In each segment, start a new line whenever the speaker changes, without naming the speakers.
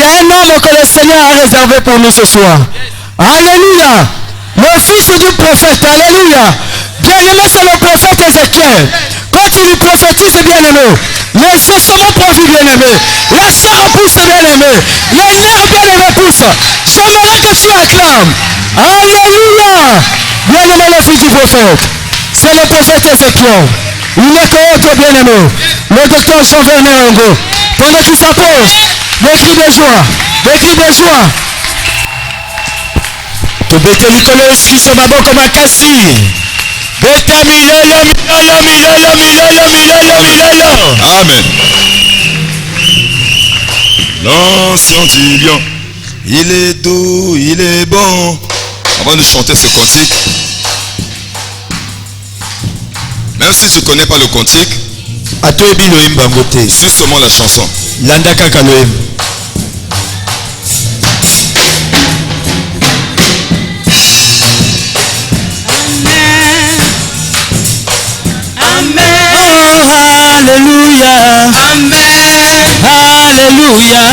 un homme que le Seigneur a réservé pour nous ce soir. Alléluia. Le fils du prophète. Alléluia. Bien-aimé, c'est le prophète Ézéchiel. Quand il lui prophétise, bien-aimé, les ossements produisent, bien-aimé. La chair pousse, bien-aimé. Les nerfs, bien-aimé, poussent. J'aimerais que tu acclames. Alléluia. Bien-aimé, le fils du prophète. C'est le prophète Ézéchiel. Il est que autre, bien-aimé. Le docteur Jean-Vernet Ngo. Pendant qu'il s'approche, des cris de joie. Des cris de joie.
To bete likolo esiki maboko makasi. Beta milelo, milelo, milelo, milelo, milelo, milelo.
Amen. L'ancien du lion, il est doux, il est bon. Avant de chanter ce cantique, même si tu ne connais pas le cantique, suis seulement la chanson.
Landaka kaloem.
Alléluia.
Amen.
Alléluia.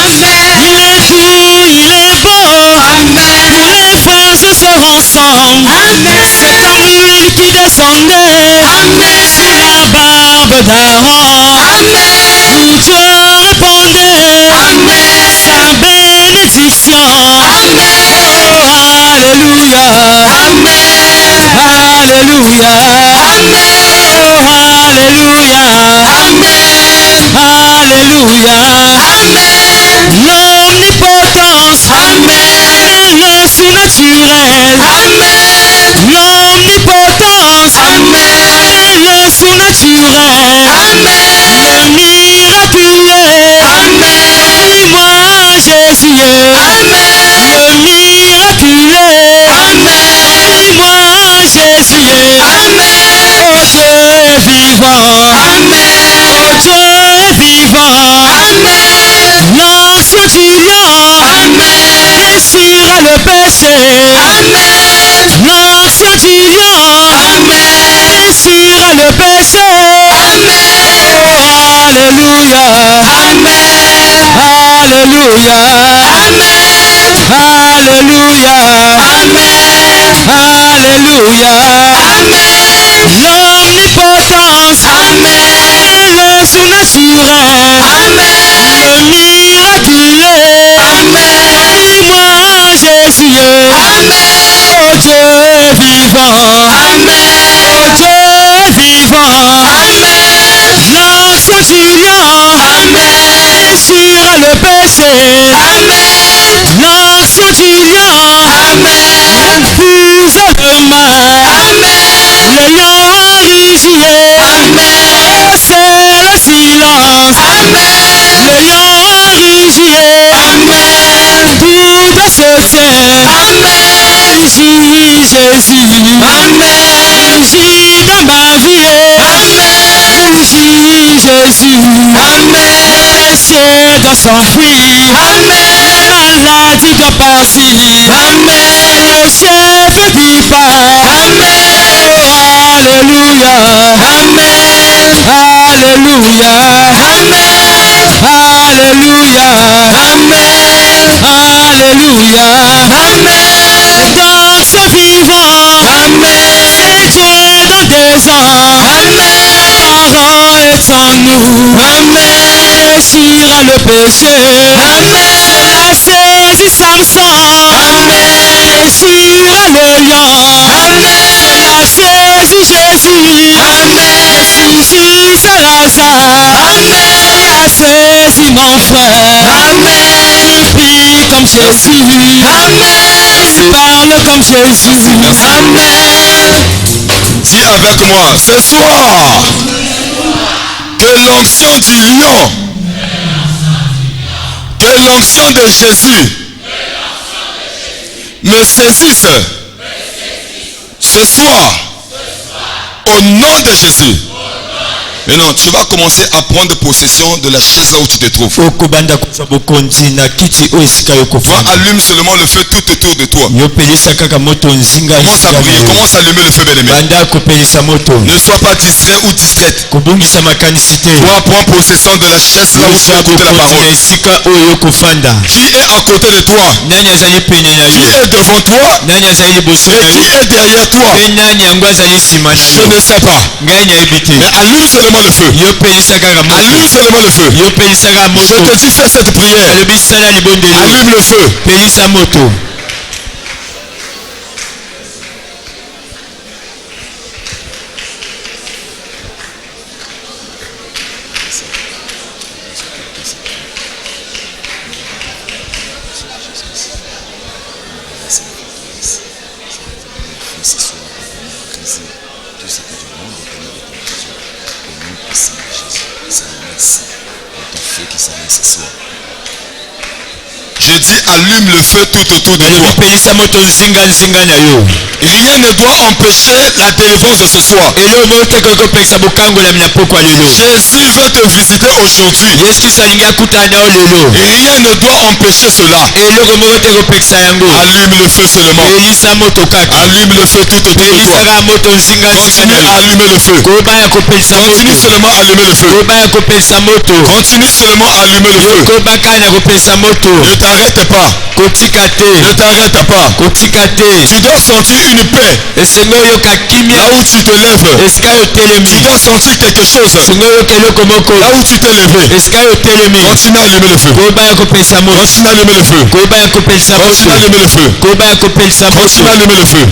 Amen.
Il est doux, il est beau.
Amen.
Les frères se seront ensemble.
Amen.
C'est comme l'huile qui descendait
Amen.
sur la barbe d'Aaron.
Amen.
Où Dieu répondait
Amen.
sa bénédiction.
Amen.
Oh, Alléluia.
Amen.
Alléluia.
Amen.
Oh, Alléluia.
Amen.
Alléluia.
Amen.
L'omnipotence
Amen.
et le surnaturel.
Amen.
L'omnipotence
Amen.
et le surnaturel.
Amen.
Le miraculeux.
Amen.
Dis-moi Jésus.
Amen.
Le miraculeux.
Amen.
Dis-moi Jésus.
Amen.
Oh Dieu vivant.
Amen.
Oh Dieu vivant.
Amen.
L'ancien du lion
Amen.
déchira le péché.
Amen.
L'ancien du lion
Amen.
déchira le péché.
Amen.
Oh, Alléluia.
Amen.
Alléluia.
Amen.
Alléluia.
Amen.
Alléluia.
Amen.
L'omnipotence
Amen.
et le surnaturel.
Amen.
Le miraculeux.
Amen.
Dis-moi Jésus.
Amen.
Oh Dieu vivant.
Amen.
Oh Dieu vivant.
Amen.
L'ancien du lion
Amen.
déchira le péché.
Amen.
L'ancien du lion
Amen.
fuse le mal.
Amen.
Le lion a rugié.
Amen.
C'est le silence.
Amen.
Le lion a rugié.
Amen.
Tout doit se tient.
Amen.
Rugis Jésus.
Amen.
Rugis dans ma vie.
Amen.
Rugis Jésus.
Amen.
Les cieux doivent s'enfuir.
Amen.
Maladie doit passer.
Amen.
Le chef dit pas.
Amen.
Oh, Alléluia.
Amen.
Alléluia.
Amen.
Alléluia.
Amen.
Alléluia.
Amen.
Dans ce vivant,
Amen.
c'est Dieu dans des ans.
Amen.
Parole est en nous.
Amen.
Déchira le péché.
Amen.
A saisi Samson.
Amen.
Déchira le lion.
Amen.
A saisi Jésus.
Amen.
Suscita Lazare.
Amen.
A saisi mon frère.
Amen.
Il prie comme Jésus.
Amen.
Il parle comme Jésus.
Merci.
Amen.
Dis avec moi, ce soir, que l'onction du lion, que l'onction de Jésus me saisisse ce soir, au nom de Jésus. Maintenant, tu vas commencer à prendre possession de la chaise là où tu te trouves. Toi, allume seulement le feu tout autour de toi. Commence à briller, commence à allumer le feu, bien-aimé. Ne sois pas distrait ou distraite. Toi, prends possession de la chaise là où tu as écouté la parole. Qui est à côté de toi? Qui est devant toi? Et qui est derrière toi? Je ne sais pas. Mais allume seulement le feu. Allume seulement le feu. Je te dis, fais cette prière. Allume le feu. Je dis allume le feu tout autour de toi. Rien ne doit empêcher la délivrance de ce soir. Jésus veut te visiter aujourd'hui. Rien ne doit empêcher cela. Allume le feu seulement. Allume le feu tout autour de toi. Continue à allumer le feu. Continue seulement à allumer le feu. Continue seulement à allumer le feu. Ne t'arrête pas. Ne t'arrête pas. Tu dois sentir une paix. Là où tu te lèves. Tu dois sentir quelque chose. Là où tu t'es levé. Continue à allumer le feu. Continue à allumer le feu. Continue à allumer le feu. Continue à allumer le feu.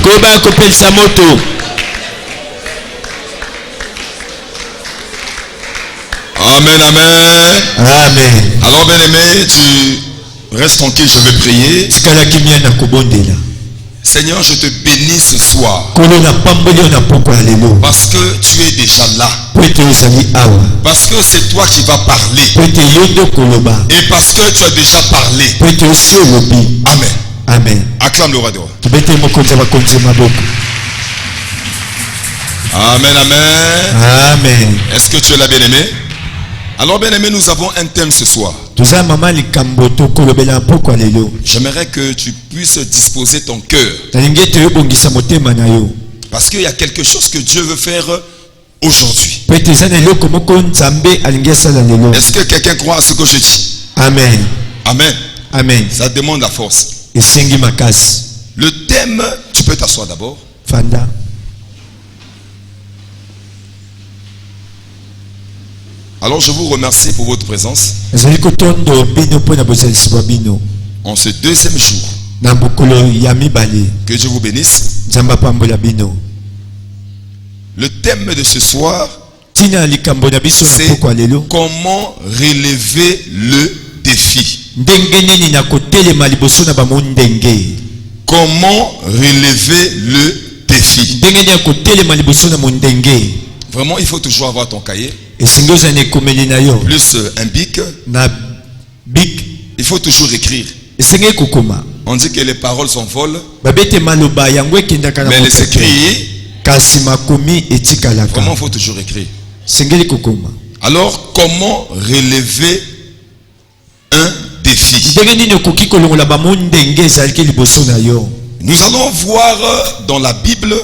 Amen, amen.
Amen.
Alors bien aimé, tu restes tranquille, je vais prier. Seigneur, je te bénis ce soir. Parce que tu es déjà là. Parce que c'est toi qui vas parler. Et parce que tu as déjà parlé. Amen.
Amen.
Acclame le roi des rois. Amen, amen.
Amen.
Est-ce que tu es là, bien-aimé? Alors, bien-aimé, nous avons un thème ce soir. J'aimerais que tu puisses disposer ton cœur. Parce qu'il y a quelque chose que Dieu veut faire aujourd'hui. Est-ce que quelqu'un croit à ce que je dis?
Amen.
Amen.
Amen.
Ça demande la force. Le thème, tu peux t'asseoir d'abord.
Fanda.
Alors je vous remercie pour votre présence en ce deuxième jour. Que Dieu vous bénisse. Le thème de ce soir, c'est comment relever le défi. Comment relever le défi. Vraiment, il faut toujours avoir ton cahier. Plus un bic. Il faut toujours écrire. On dit que les paroles sont folles, mais les écrits, vraiment il faut toujours écrire. Alors, comment relever un défi? Nous allons voir dans la Bible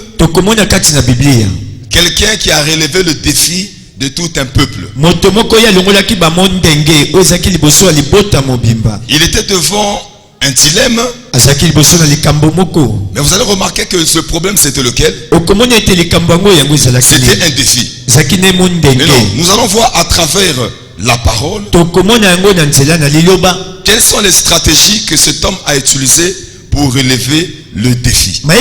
quelqu'un qui a relevé le défi de tout un peuple. Il était devant un dilemme. Mais vous allez remarquer que ce problème c'était lequel? C'était un défi. Mais non, nous allons voir à travers la parole quelles sont les stratégies que cet homme a utilisées pour relever le défi. Nous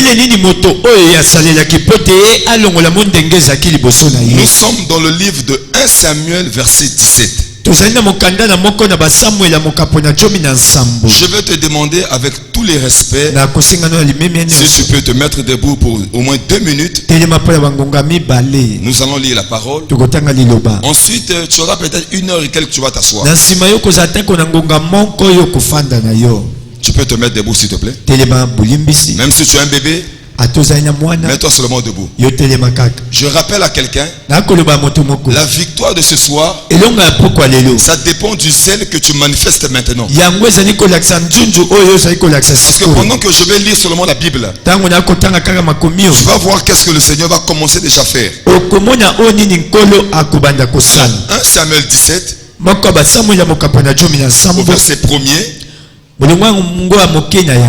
sommes dans le livre de 1 Samuel verset 17. Je vais te demander avec tous les respects si tu peux te mettre debout pour au moins 2 minutes. Nous allons lire la parole. Ensuite, tu auras peut-être 1 heure et quelques, tu vas t'asseoir. Tu peux te mettre debout s'il te plaît. Même si tu es un bébé, Mets-toi seulement debout. Je rappelle à quelqu'un, la victoire de ce soir, ça dépend du zèle que tu manifestes maintenant. Parce que pendant que je vais lire seulement la Bible, tu vas voir qu'est-ce que le Seigneur va commencer déjà à faire. 1 Samuel 17, au verset 1er,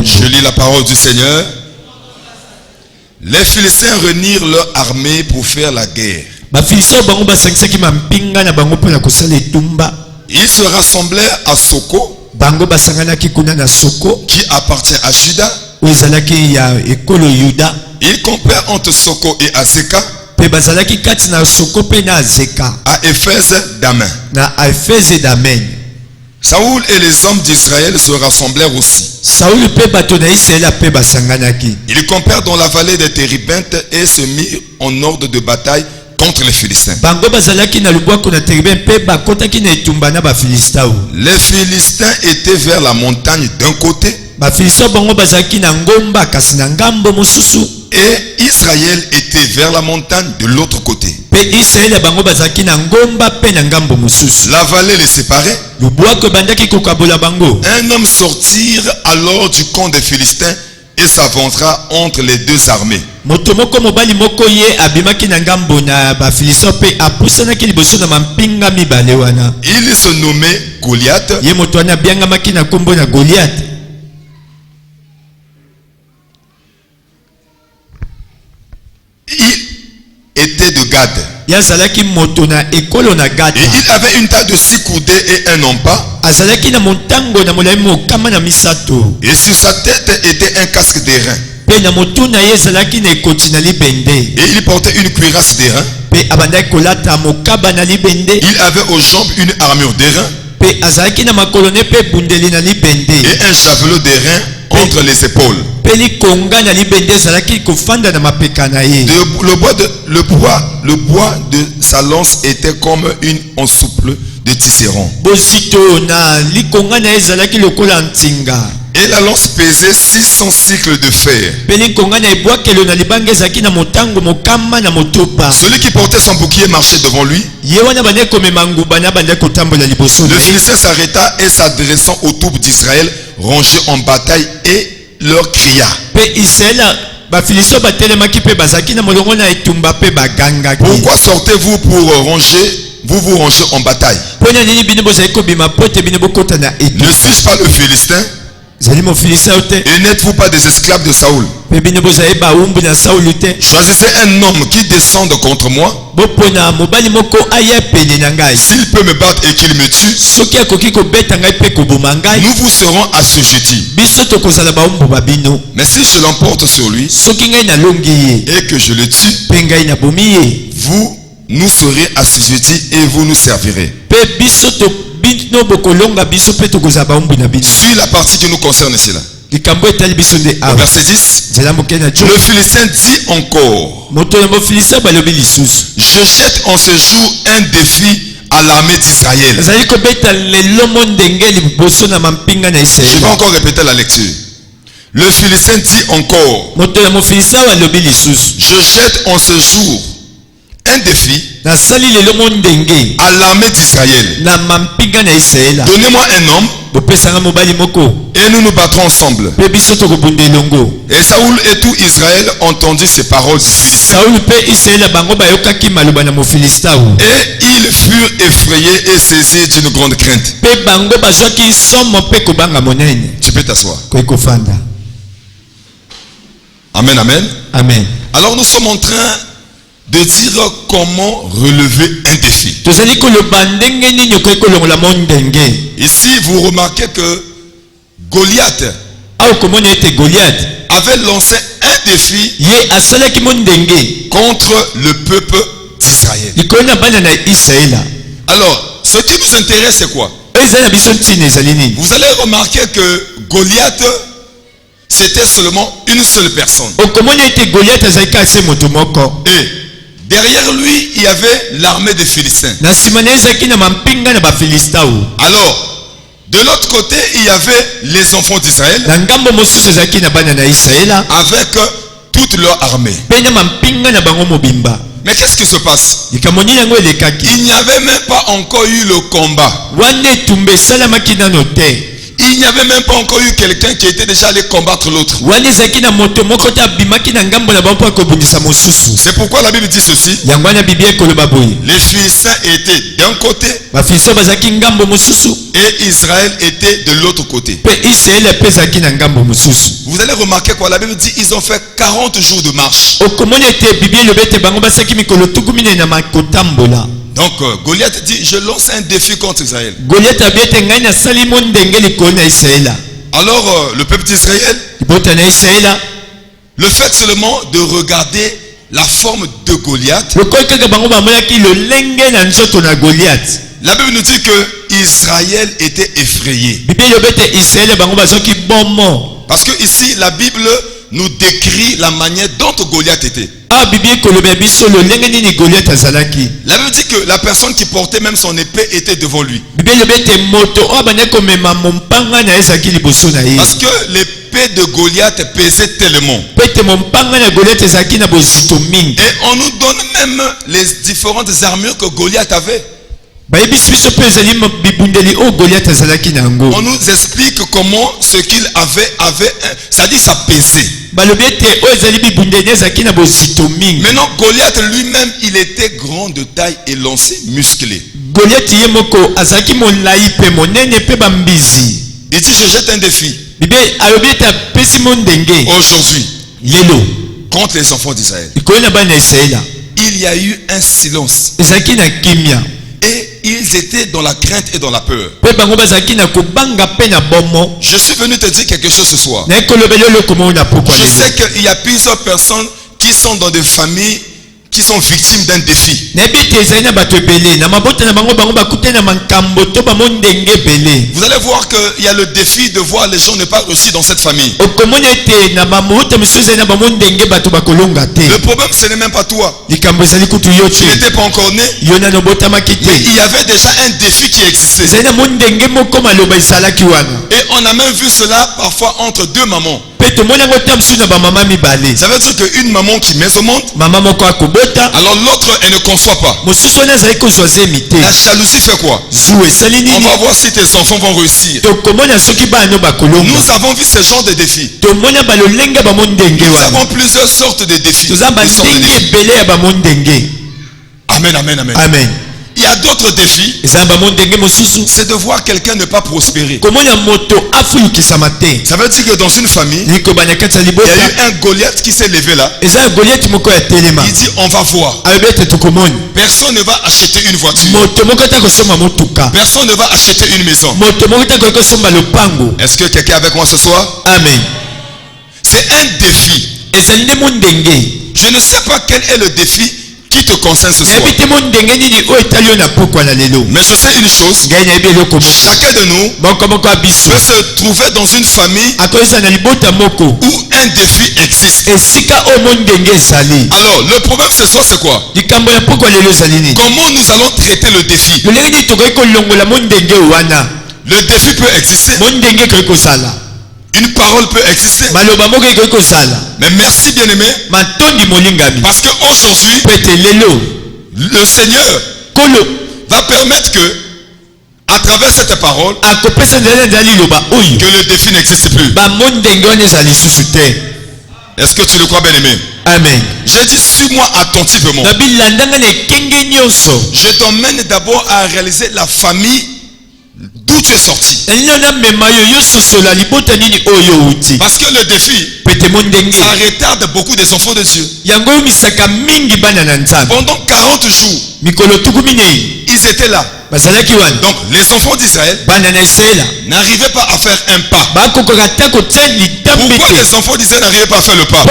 je lis la parole du Seigneur. Les Philistins réunirent leur armée pour faire la guerre. Ils se rassemblèrent à Soko, qui appartient à Juda. Ils campèrent entre Soko et Azeka, à Éphèse d'Amen. Saoul et les hommes d'Israël se rassemblèrent aussi. Ils campèrent dans la vallée des Téribintes et se mirent en ordre de bataille contre les Philistins. Les Philistins étaient vers la montagne d'un côté et Israël était vers la montagne de l'autre côté. La vallée les séparait. Un homme sortit alors du camp des Philistins et s'aventura entre les deux armées. Il se nommait Goliath. Il était de Gad. Et il avait une taille de 6 coudées et un empas. Et sur sa tête était un casque d'airain. Et il portait une cuirasse d'airain. Il avait aux jambes une armure d'airain et un javelot d'airain entre les épaules. Le bois de sa lance était comme une ensouple de tisserand. Et la lance pesait 600 cycles de fer. Celui qui portait son bouclier marchait devant lui. Le Philistin s'arrêta et s'adressant aux troupes d'Israël rangées en bataille et leur cria. Pourquoi sortez-vous pour vous ranger en bataille? Ne suis-je pas le Philistin? Et n'êtes-vous pas des esclaves de Saoul? Choisissez un homme qui descende contre moi. S'il peut me battre et qu'il me tue, nous vous serons assujettis. Mais si je l'emporte sur lui et que je le tue, nous serez assujettis et vous nous servirez. Suis la partie qui nous concerne ici là. Au verset 10, le Philistin dit encore: je jette en ce jour un défi à l'armée d'Israël. Je vais encore répéter la lecture. Le Philistin dit encore: je jette en ce jour un défi à l'armée d'Israël. Donnez-moi un homme et nous nous battrons ensemble. Et Saoul et tout Israël entendit ces paroles du Philistin. Et ils furent effrayés et saisis d'une grande crainte. Tu peux t'asseoir. Amen, amen.
Amen.
Alors nous sommes en train de dire comment relever un défi. Ici, vous remarquez que Goliath avait lancé un défi contre le peuple d'Israël. Alors, ce qui nous intéresse, c'est quoi? Vous allez remarquer que Goliath, c'était seulement une seule personne. Et derrière lui, il y avait l'armée des Philistins. Alors, de l'autre côté, il y avait les enfants d'Israël avec toute leur armée. Mais qu'est-ce qui se passe? Il n'y avait même pas encore eu le combat. Il n'y avait même pas encore eu quelqu'un qui était déjà allé combattre l'autre. C'est pourquoi la Bible dit ceci. Les Philistins étaient d'un côté et Israël était de l'autre côté. Vous allez remarquer quoi? La Bible dit ils ont fait 40 jours de marche. Donc Goliath dit je lance un défi contre Israël. Alors le peuple d'Israël, le fait seulement de regarder la forme de Goliath, la Bible nous dit que Israël était effrayé. Parce que ici la Bible nous décrit la manière dont Goliath était. La Bible dit que la personne qui portait même son épée était devant lui. Parce que l'épée de Goliath pesait tellement. Et on nous donne même les différentes armures que Goliath avait. On nous explique comment ce qu'il avait, ça dit ça pesait. Maintenant Goliath lui-même, il était grand de taille et lancé, musclé. Il dit je jette un défi aujourd'hui contre les enfants d'Israël. Il y a eu un silence. Et ils étaient dans la crainte et dans la peur. Je suis venu te dire quelque chose ce soir. Je sais qu'il y a plusieurs personnes qui sont dans des familles qui sont victimes d'un défi. Vous allez voir qu'il y a le défi de voir les gens ne pas réussir dans cette famille. Le problème ce n'est même pas toi. Tu n'étais pas encore né. Mais il y avait déjà un défi qui existait. Et on a même vu cela parfois entre deux mamans. Ça veut dire qu'une maman qui mésomante, alors l'autre elle ne conçoit pas. La jalousie fait quoi? On va voir si tes enfants vont réussir. Nous avons vu ce genre de défis. Nous avons plusieurs sortes de défis. Amen, amen, amen.
Amen.
Il y a d'autres défis. C'est de voir quelqu'un ne pas prospérer. Ça veut dire que dans une famille, il y a eu un Goliath qui s'est levé là. Il dit on va voir. Personne ne va acheter une voiture. Personne ne va acheter une maison. Est-ce que quelqu'un est avec moi ce soir?
Amen.
C'est un défi. Je ne sais pas quel est le défi qui te concerne ce soir. Mais je sais une chose. Chacun de nous peut se trouver dans une famille où un défi existe. Alors le problème ce soir c'est quoi? Comment nous allons traiter le défi? Le défi peut exister. Une parole peut exister. Mais merci bien aimé. Parce qu'aujourd'hui, le Seigneur va permettre que, à travers cette parole, que le défi n'existe plus. Est-ce que tu le crois bien aimé?
Amen.
J'ai dit suis-moi attentivement. Je t'emmène d'abord à réaliser la famille d'où tu es sorti. Parce que le défi, ça retarde beaucoup des enfants de Dieu. Pendant 40 jours, ils étaient là. Donc les enfants d'Israël n'arrivaient pas à faire un pas. Pourquoi les enfants d'Israël n'arrivaient pas à faire le pas?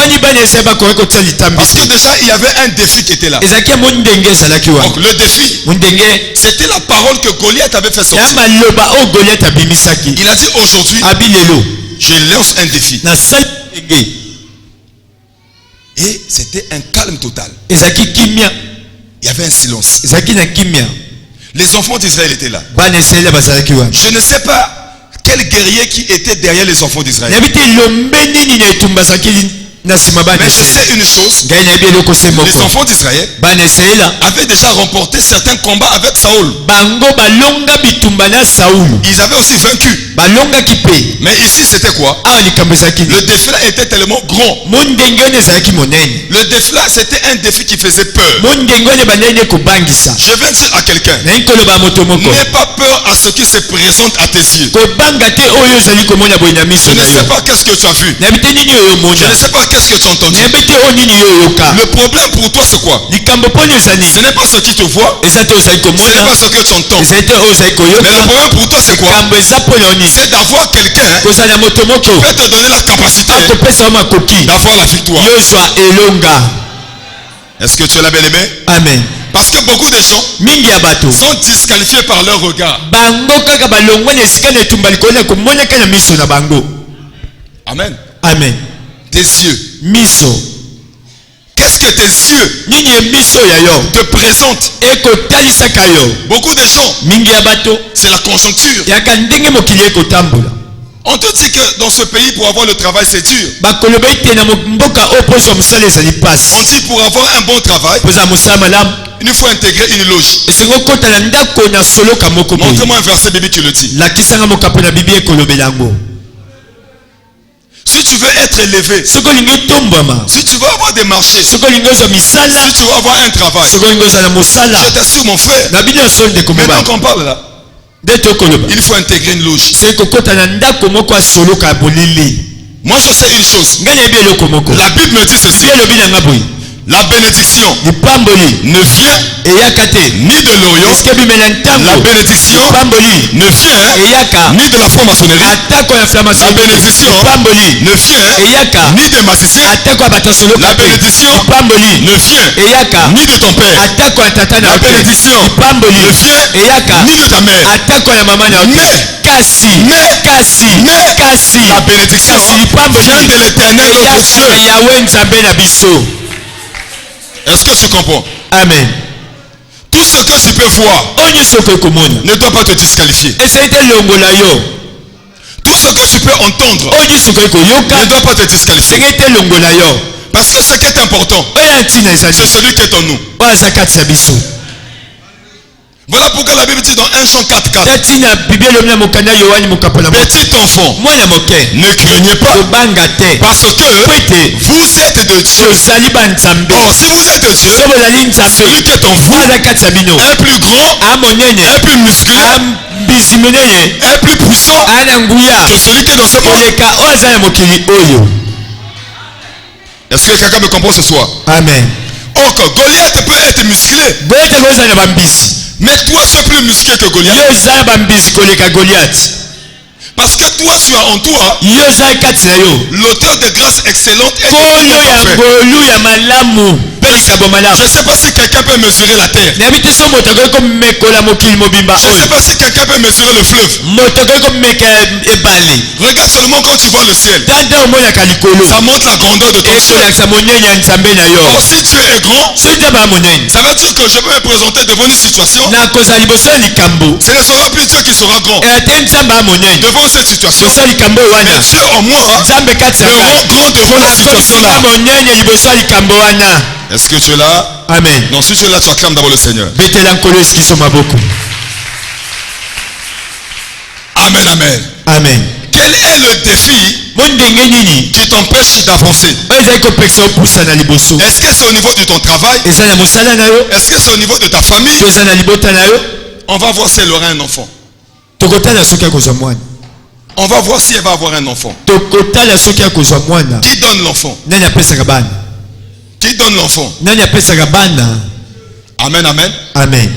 Parce que déjà il y avait un défi qui était là. Donc le défi, c'était la parole que Goliath avait fait sortir. Il a dit aujourd'hui, je lance un défi. Et c'était un calme total. Il y avait un silence. Les enfants d'Israël étaient là. Je ne sais pas quel guerrier qui était derrière les enfants d'Israël. Mais
je sais une chose, les enfants d'Israël avaient déjà remporté certains combats avec Saoul. Ils avaient aussi vaincu. Mais ici c'était quoi? Le défi là était tellement grand. Le défi là c'était un défi qui faisait peur. Je vais dire à quelqu'un, n'aie pas peur à ce qui se présente à tes yeux. Je ne sais pas qu'est-ce que tu as vu. Je ne sais pas qu'est-ce que tu as entendu. Le problème pour toi c'est quoi? Ce n'est pas ce qui te voit. Ce n'est pas ce que tu entends. Mais le problème pour toi c'est quoi? C'est d'avoir quelqu'un qui peut te donner la capacité d'avoir la victoire. Est-ce que tu es là, bien aimé?
Amen.
Parce que beaucoup de gens sont disqualifiés par leur regard. Amen.
Amen.
Tes yeux.
Miso.
Qu'est-ce que tes yeux te présentent? Beaucoup de gens, c'est la conjoncture. On te dit que dans ce pays, pour avoir le travail, c'est dur. On dit pour avoir un bon travail, il faut intégrer une loge. Montre-moi un verset biblique qui le dit. Si tu veux être élevé, si tu veux avoir des marchés, si tu veux avoir un travail, je t'assure mon frère, maintenant qu'on parle là, il faut intégrer une loge. Moi je sais une chose. La Bible me dit ceci. La bénédiction ne vient ni de l'Orient. La bénédiction ne vient ni de la franc-maçonnerie. La bénédiction ne vient ni des magiciens. La bénédiction ne vient ni de ton père. La bénédiction ne vient ni de ta mère. Mais la bénédiction vient de l'Éternel notre Dieu. Est-ce que tu comprends?
Amen.
Tout ce que tu peux voir ne doit pas te disqualifier. Tout ce que tu peux entendre ne doit pas te disqualifier. Parce que ce qui est important, c'est celui qui est en nous. Voilà pourquoi la Bible dit dans 1 Jean 4:4, petit enfant, ne craignez pas, parce que vous êtes de Dieu. Or si vous êtes de Dieu, celui qui est en vous est plus grand, est plus musclé, est plus puissant que celui qui est dans ce monde. Est-ce que quelqu'un me comprend ce soir?
Amen.
Or que Goliath peut être musclé, mais toi tu es plus musclé que Goliath. Parce que toi tu as en toi l'auteur de grâce excellente et je ne sais pas si quelqu'un peut mesurer la terre. Je ne sais pas si quelqu'un peut mesurer le fleuve. Regarde seulement quand tu vois le ciel. Ça montre la grandeur de ton ciel. Or si Dieu est grand, ça veut dire que je peux me présenter devant une situation. Ce ne sera plus Dieu qui sera grand devant cette situation. Mais Dieu en moi me rend grand devant la situation là. Est-ce que tu es là?
Amen.
Non, si tu es là, tu acclames d'abord le Seigneur. Amen, amen.
Amen.
Quel est le défi qui t'empêche d'avancer? Est-ce que c'est au niveau de ton travail? Est-ce que c'est au niveau de ta famille? On va voir si elle aura un enfant. On va voir si elle va avoir un enfant. Qui donne l'enfant? Qui donne l'enfant? Amen, amen.
Amen.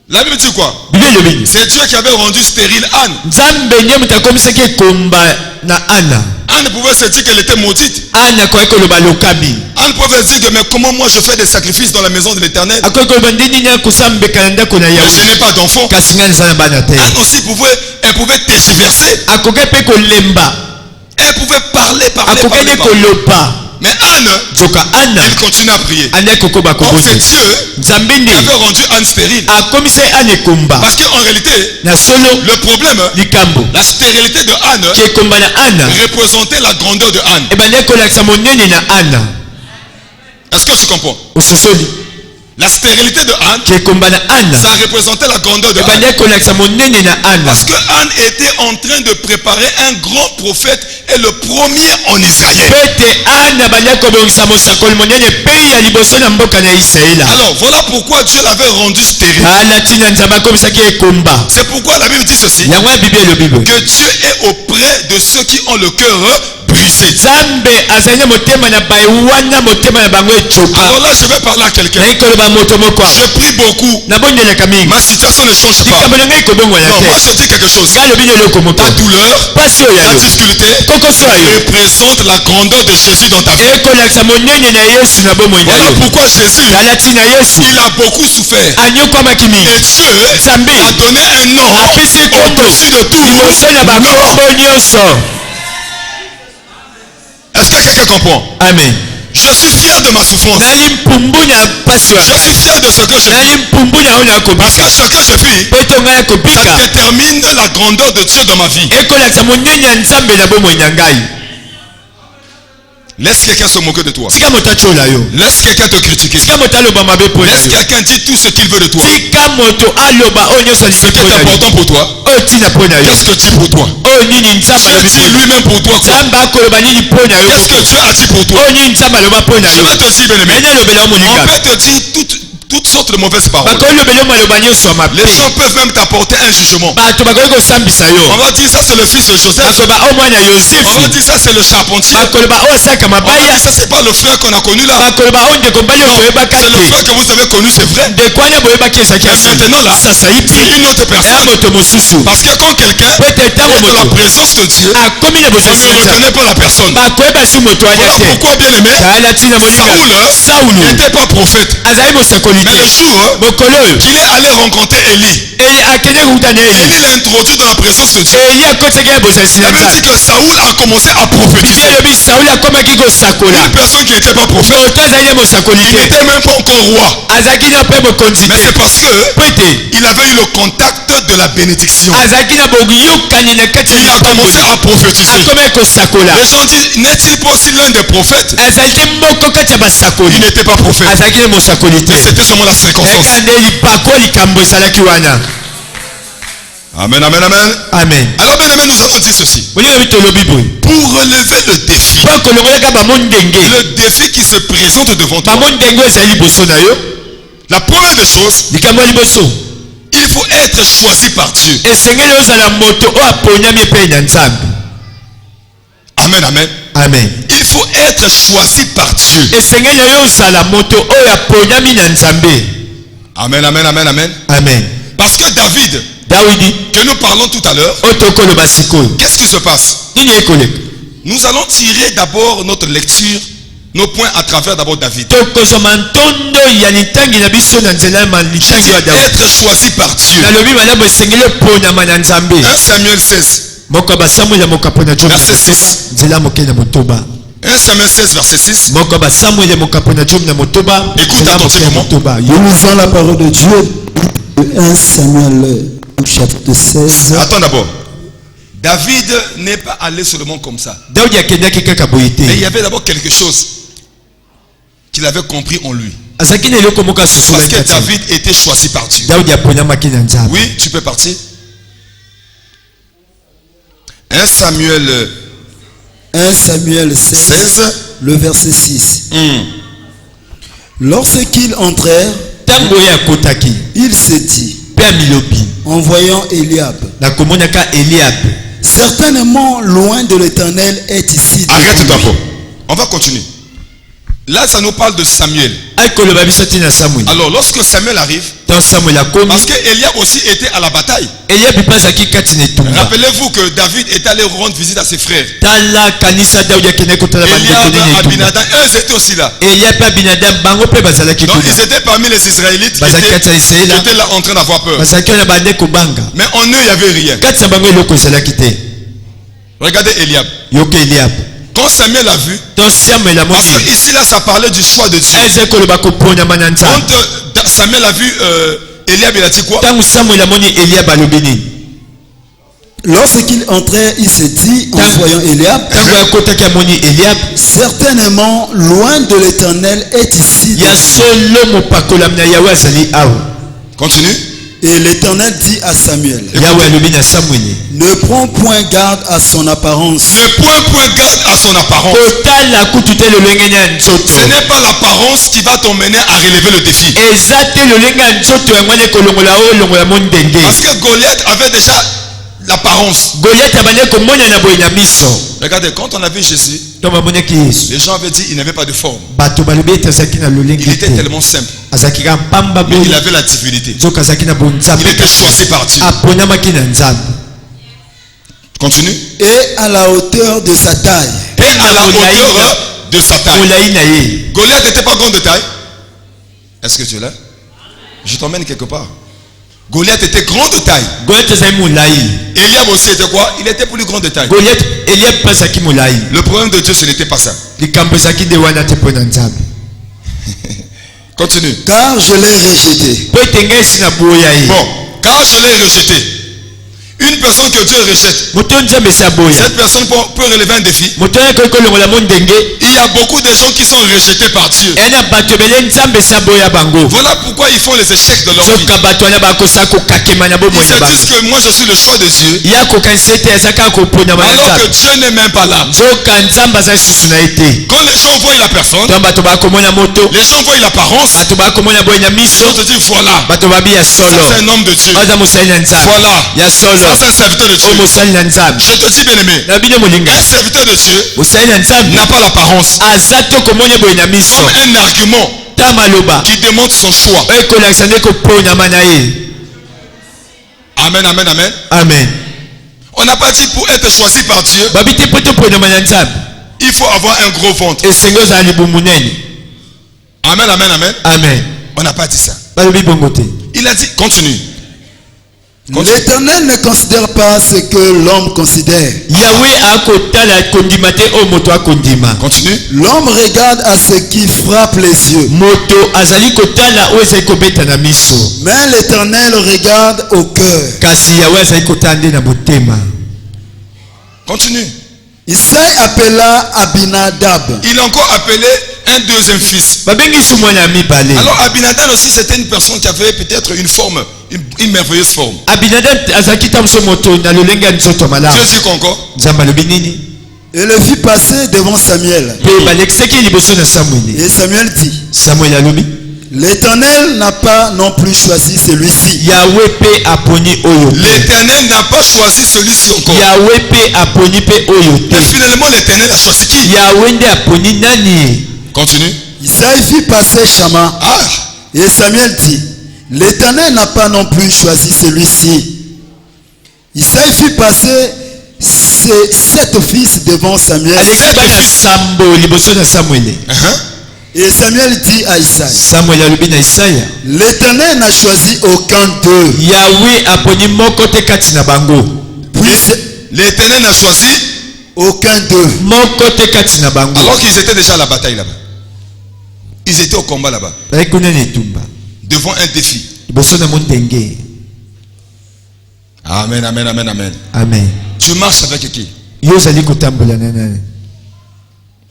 La Bible dit quoi? C'est Dieu qui avait rendu stérile Anne. Anne pouvait se dire qu'elle était maudite. Anne pouvait se dire que mais comment moi je fais des sacrifices dans la maison de l'Éternel? Je n'ai pas d'enfant. Anne aussi elle pouvait tergiverser. Elle pouvait parler. Mais Anne,
joka Anna
il continue à prier.
ane kokoba
Or
kobote
c'est Dieu
nzambe
qui
nde
avait rendu Anne stérile.
akomise ane komba
Parce qu'en réalité,
na solo
le problème,
likambo
la stérilité de Anne
ke komba na Anna
représentait la grandeur de Anne.
ebande kolakisa monene na Anna
Est-ce que tu comprends?
ososoli
La stérilité de Anne,
ke komba na Anna
ça représentait la grandeur de Anne.
ebande kolakisa monene na Anna
Parce que Anne était en train de préparer un grand prophète et le premier en Israël.
pete Anna bande kobongisa mosakoli monene pe ya liboso na mboka na Israela.
Alors voilà pourquoi Dieu l'avait rendu stérile.
ala tina nzambe akomisaki ekomba
C'est pourquoi la Bible dit ceci,
yango ya bible elobi boye
que Dieu est auprès de ceux qui ont le cœur brisé.
nzambe azali na motema na baiwana motema na bango ecoka
Alors là, je vais parler à quelqu'un.
nayi koloba moto moko
Je prie beaucoup.
nabondelaka mingi
Ma situation ne change pas.
likambo na ngai ekobongwana
Non, moi
te
je dis quelque chose.
ngai alobi na eloko moko
Ta douleur,
pasi oyo
ta
yayo
difficulté
kokoso yayo
représente la grandeur de Jésus dans ta vie.
ekolakisa monene na yesu na bomoi na
Voilà
yo
pourquoi Jésus,
tala ntina yesu
il a beaucoup souffert.
anyokwamaki
Et
mingi
Dieu
nzambe
a donné un nom
apesi kombo
au-dessus de tout.
liboso na bakombo nyonso.
Est-ce que quelqu'un comprend?
Amen.
Je suis fier de ma souffrance.
nali mpumbu na pasi
Je
wana
suis fier de ce que je
nali
vis.
mpumbu na oyo
Parce que
nakobika
ce que je vis,
po ete ngai
ça
akobika
détermine la grandeur de Dieu dans ma vie.
ekolakisa monene ya nzambe na bomoi na ngai.
Laisse quelqu'un se moquer de toi.
tika moto atyola yo
Laisse quelqu'un te critiquer.
tika moto aloba mabe mpo na
Laisse
yo
quelqu'un dire tout ce qu'il veut de toi.
tika moto aloba oyo nyonso
Ce
alisi
qui
mpo
est
na yo
important pour toi,
oyo ntina mpo na yo
qu'est-ce que Dieu pour toi?
oyo nini nzambe
Dieu
alobi
dit
mpo na yo.
lui-même pour toi quoi?
nzambe akoloba nini mpo na yo
Qu'est-ce que Dieu a dit pour toi?
oyo nini nzambe aloba mpo na
Je
yo
vais te dire, bien aimé,
ene elobela yo
on
moninga
peut te dire toutes sortes de mauvaises paroles.
bakolobela yo maloba nyonso ya mabe
Les gens peuvent même t'apporter un jugement.
bato bakoki kosambisa yo
On va dire ça c'est le fils de Joseph.
bakoloba o mwana
On va
yosefu
dire ça c'est le charpentier.
bakoloba oyo asalaka
On va
mabaya
dire ça c'est pas le frère qu'on a connu là.
bakoloba oyo ndeko mbali oyo toyebaka
C'est le
te
frère que vous avez connu, c'est vrai.
ndeko wana boyebaki ezalaki
Mais maintenant là,
sasa
c'est
ibi
une autre
ya
personne.
moto mosusu
Parce que quand quelqu'un
po ete ntango
est dans la
moto
présence de Dieu,
akomi na
on
bosasi
ne
na nzambe
reconnaît pas la personne.
bakoyeba si moto wana
Voilà
te
pourquoi bien aimé,
tala ntina moninga
Saoul
saulu
n'était pas prophète.
azali mosakoli
Mais le
te
jour
mokolo oyo
qu'il est allé rencontrer Élie,
eli akende kukuta na eli
Élie l'a introduit dans la présence de Dieu.
eli akotisaki na bosasi na
Ça veut dire
nzambe
que Saoul a commencé à
bibi
prophétiser.
elobi sauli akomaki kosakola
Une personne qui n'était pas prophète,
moto azali na mosakoli
il
te
n'était même pas encore roi.
azalaki na mpe mokonzi
Mais c'est
te
parce que
po ete
il avait eu le contact de la bénédiction.
azalaki na boyokani na kati
Il
ya
a commencé
lipamboli
à prophétiser.
akomaki kosakola
Les gens disent, n'est-il pas aussi l'un des prophètes?
azali te moko kati ya
Il
basakoli
n'était pas prophète.
azalaki na mosakoli te
Mais c'était seulement la circonstance.
eka nde lipako likambo esalaki wana.
Amen, amen, amen.
Amen.
Alors bien aimé, nous allons dire ceci.
bolingo bi tolobi boye
Pour relever le défi,
mpo kolongolaka bamondenge
le défi qui se présente devant toi,
bamondenge oyo ezali liboso na yo
la première des choses,
likambo ya liboso
il faut être choisi par Dieu.
esengeli ozala moto oyo aponyami epai na nzambe.
Amen, amen.
Amen.
Il faut être choisi par Dieu.
esengeli oyo ozala moto oyo aponyami na nzambe.
Amen, amen, amen, amen.
Amen.
Parce que David,
dawidi
que nous parlons tout à l'heure,
oyo tokoloba sikoyo
qu'est-ce qui se passe?
nini ekoleka
Nous allons tirer d'abord notre lecture, nos points à travers d'abord David.
tokozoma ntondo ya litangi na biso na nzela ya litangi ya dawidi.
Être choisi par Dieu.
nalobi malamu esengeli oponyama na nzambe.
1 Samuel 16.
moko ya basamueli ya mokapo na jomi
Verset 6.
nzela moke na motoba.
1 Samuel 16, verset 6.
moko ya basamueli ya mokapo na jomi na motoba.
Écoute
nzela moke na
attentivement.
motoba.
Nous lisons la parole de Dieu de 1 Samuel chapitre 16.
Attends d'abord. David n'est pas allé seulement comme ça.
dawidi akendaki kaka boye te.
Mais il y avait d'abord quelque chose qu'il avait compris en lui.
azalaki na eloko moko
Parce
asusulaki
que
kati.
David était choisi par Dieu.
dawidi aponyamaki na nzambe.
Oui, tu peux partir. 1 Samuel
1 Samuel 16, le verset 6. Lorsqu'ils entrèrent,
ntango oyo akotaki
il se dit,
mpe amilobi
en voyant Eliab,
nakomonaka eliabe.
certainement loin de l'Éternel est ici. devant
Arrête
lui.
d'abord. On va continuer. Là, ça nous parle de Samuel.
akoloba biso ntina samuel.
Alors, lorsque Samuel arrive,
ntango samuel akomi
parce que Eliab aussi était à la bataille.
eliabe mpe azalaki kati na etumba.
Rappelez-vous que David est allé rendre visite à ses frères.
tala kanisa dawidi akendaki kotala bandeko
Eliab,
nini etumba.
Abinadab, eux étaient aussi là.
eliabe mpe abinadab bango mpe bazalaki
Donc,
kuna.
ils étaient parmi les Israélites qui
bazalaki kati ya
étaient
israela
là en train d'avoir peur.
bazalaki wana bandeko banga.
Mais en eux, il n'y avait rien.
kati na bango eloko ezalaki te.
Regardez Eliab.
yoka eliabe
Quand Samuel a vu,
donc Samuel a
parce
moni
que ici là ça parlait du choix de Dieu.
eze koloba koponya mana nzambe
Quand Samuel a vu Eliab, il a dit quoi?
tangu Samuel a moni Eliab alobi nini
Lorsqu'il entrait, il se dit, en voyant Eliab,
tangu akotaki amoni Eliab
certainement, loin de l'Éternel est ici.
ya solo mopakolami na Yawe azali awa.
Continue.
Et l'Éternel dit à Samuel,
Yawe alobi na Samuel
ne prends point garde à son apparence.
Ne point garde à son apparence.
kotala kutu te lolenge na nzoto
Ce n'est pas l'apparence qui va t'emmener à relever le défi.
eza te lolenge ya nzoto yango nde kolongola oyo longola mo ndenge
Parce que Goliath avait déjà l'apparence.
Goliath abandi komonana boye na miso
Regardez, quand on a vu Jésus,
to bamonaki Yesu
les gens avaient dit qu'il n'avait pas de forme.
bato balobi ete azalaki na lolenge
Il était
te
tellement simple.
azalaki ka mpamba
Mais il
boye
avait la divinité.
nzoka azalaki na bonzambe
Il était choisi par Dieu.
aponamaki na nzambe
Continue.
Et à la hauteur de sa taille.
Et à la hauteur de sa taille.
molai na ye
Goliath n'était pas grand de taille. Est-ce que tu es là? Je t'emmène quelque part. Goliath était grand de taille.
Goliath azali molai
Eliab aussi était quoi? Il était plus grand de taille.
Goliath Eliab mpe azalaki molai
Le problème de Dieu, ce n'était pas ça.
likambo ezalaki nde wana te mpo na nzambe
Continue.
Car je l'ai rejeté.
mpo ete ngai esi na boya ye
Bon, car je l'ai rejeté. Une personne que Dieu rejette,
moto nzambe esi aboya
cette personne peut relever un défi.
moto oyo akoki kolongola mo ndenge
Il y a beaucoup de gens qui sont rejetés par Dieu.
ena bato ebele nzambe esi aboya bango
Voilà pourquoi ils font les échecs de leur vie.
soka bato wana bakosala kokakema na
Ils
bomoi na
se
bango
disent que moi je suis le choix de Dieu,
ya kokanisa ete aza kaka koponyama na
alors que
nzambe
Dieu n'est même pas là.
nzoka nzambe aza lisusu na ye te
Quand les gens voient la personne,
to bato bakomona moto
les gens voient l'apparence,
bato bakomona boye na
les
miso
gens se disent voilà,
bato babi ya
ça
solo
c'est un homme de Dieu.
aza mosali na nzambe
Voilà,
ya solo
ça c'est un serviteur de Dieu.
oyo mosali na nzambe
Je te dis bien aimé,
na bino molinga
un serviteur de Dieu
mosali na nzambe
n'a pas l'apparence
aza to komoni boye na miso
comme un argument
ta maloba
qui démontre son choix.
oyo ekolakisa nde koponyama na ye
Amen, amen, amen.
amen
On n'a pas dit pour être choisi par Dieu,
babi te mpo toponyama na nzambe
il faut avoir un gros ventre.
esengi ozala libu monene
Amen, amen, amen.
amen
On n'a pas dit ça.
balobi bongo te
Il a dit, continue.
L'Éternel ne considère pas ce que l'homme considère.
yawe akotala kondima te oyo moto akondima
Continue.
L'homme regarde à ce qui frappe les yeux.
moto azali kotala oyo ezali kobeta na miso
Mais l'Éternel regarde au cœur.
kasi yawe azali kotala nde na motema
Continue.
Isaïe appela Abinadab.
Il a encore appelé un deuxième fils.
babengi su mwana ya mibale
Alors Abinadab aussi c'était une personne qui avait peut-être une forme, une merveilleuse forme.
abinadab azalaki ta moso moto na lolenge ya nzoto malamu
Dieu dit qu'encore,
nzambe alobi nini
Et le fit passer devant Samuel.
mpe balekisaki liboso na samuele
Et Samuel dit,
samuele alobi
l'Éternel n'a pas non plus choisi celui-ci.
yawe mpe aponi oyo te
l'Éternel n'a pas choisi celui-ci encore.
yawe mpe aponi mpe oyo
Et
te
finalement l'Éternel a choisi qui?
yawe nde aponi nani
Continue.
Isaïe fit passer Shama.
Ah,
Et Samuel dit, l'Éternel n'a pas non plus choisi celui-ci. Isaïe fit passer ses 7 fils devant Samuel.
alekisi bana sambo liboso na samuele
Et Samuel dit à Isaïe,
samuele alobi na isaya
l'Éternel n'a choisi aucun d'eux.
yawe aponi moko te kati na bango
Puis
l'Éternel n'a choisi
aucun d'eux.
moko te kati na bango
alors qu'ils étaient déjà à la bataille là-bas. Ils étaient au combat là-bas,
bazali kuna na etumba
devant un défi.
liboso na mondenge
Amen, amen, amen, amen.
amen
Tu marches avec qui?
yo ozali kotambola na nani